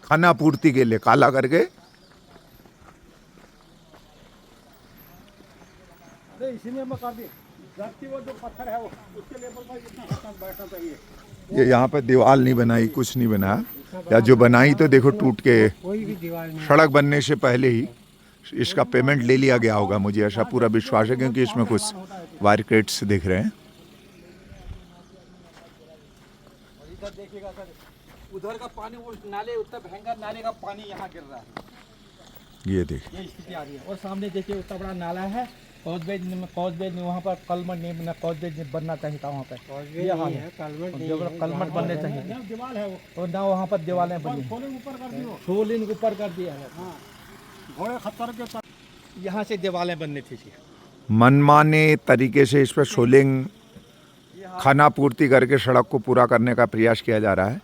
A: खाना पूर्ति के लिए काला करके।
C: अरे इसीलिए मैं कर दी, जबकि वो जो पत्थर है वो उसके लेवल पर इतना हद बैठना चाहिए।
A: ये यहाँ पर दीवार नहीं बनाई, कुछ नहीं बनाया, या जो बनाई तो देखो टूट के
C: कोई भी दीवार नहीं।
A: सड़क बनने से पहले ही इसका पेमेंट ले लिया गया होगा, मुझे ऐसा पूरा विश्वास है, क्योंकि इसमें कुछ वायरकेट्स दिख रहे हैं।
E: इधर देखिएगा सर, उधर का पानी, वो नाले, उत्तर भयंकर नाले का पानी यहाँ गिर रहा है।
A: ये देखिए,
E: ये स्थिति आ रही है। और सामने देखिए उतना बड़ा नाला है, कॉजबेज वहाँ पर कलमट नहीं बना, कॉजबेज बनना चाहिए था वहाँ पर। ये हाल है, कलमट बनने चाहिए,
C: दीवार है वो,
E: और ना वहाँ पर दीवारें बनी,
C: सोलिंग ऊपर कर दियो।
E: शोलिंग ऊपर कर दिया है।
C: हाँ, घोड़े खतर के
E: यहाँ से दीवारें बननी थी।
A: मनमाने तरीके से इस पर शोलिंग खाना पूर्ति करके सड़क को पूरा करने का प्रयास किया जा रहा है,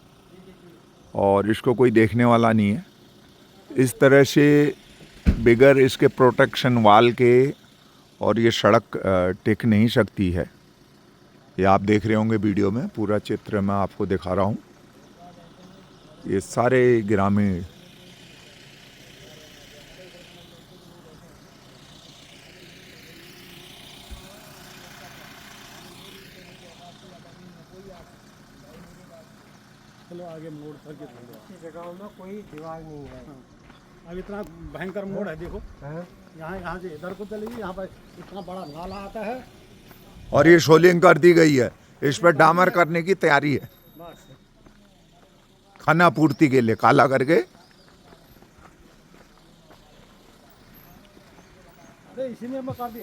A: और इसको कोई देखने वाला नहीं है। इस तरह से बिगर इसके प्रोटेक्शन वाल के और ये सड़क टिक नहीं सकती है। ये आप देख रहे होंगे वीडियो में, पूरा चित्र मैं आपको दिखा रहा हूँ। ये सारे ग्रामीण
C: जगहों में कोई दीवार नहीं है। अब इतना भयंकर मोड़ है, देखो यहाँ से इधर को चलेगी, यहाँ पर इतना बड़ा नाला आता है।
A: और ये शोलिंग कर दी गई है, इस पर डामर करने की तैयारी है,
C: बस
A: खाना पूर्ति के लिए काला करके।
C: अरे इसीलिए मैं कर दी,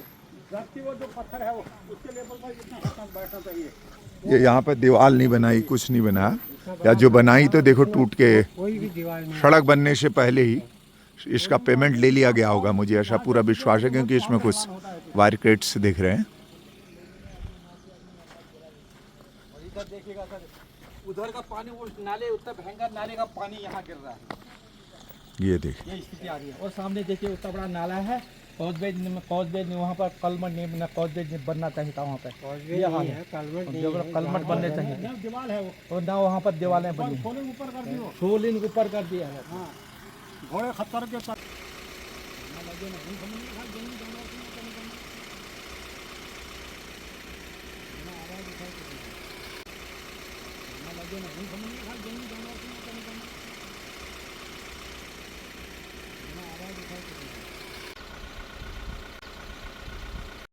C: जबकि वो जो पत्थर है वो उसके लेवल पर इतना हटना बैठना चाहिए।
A: ये यहाँ पे दीवार नहीं बनाई, कुछ नहीं बनाया, या जो बनाई तो देखो टूट के
C: कोई भी दीवार नहीं।
A: सड़क बनने से पहले ही इसका पेमेंट ले लिया गया होगा, मुझे ऐसा पूरा विश्वास है, क्योंकि इसमें कुछ वायर क्रेट्स दिख रहे हैं।
E: इधर देखिएगा सर, उधर का पानी, वो नाले, उतना भयंकर नाले का पानी यहाँ गिर रहा है।
A: ये देखिए,
E: ये स्थिति आ रही है। और सामने देखिए उतना बड़ा नाला है, कॉजवेज वहाँ पर कलमट नहीं, कॉजवेज बनना चाहिए था वहाँ पर। ये हाल है, कलमट बनने चाहिए,
C: दीवार है वो,
E: और ना वहाँ पर दीवारें बनी,
C: सोलिंग ऊपर कर दियो।
E: सोलिंग ऊपर कर दिया है।
C: हाँ, घोड़े खतर के साथ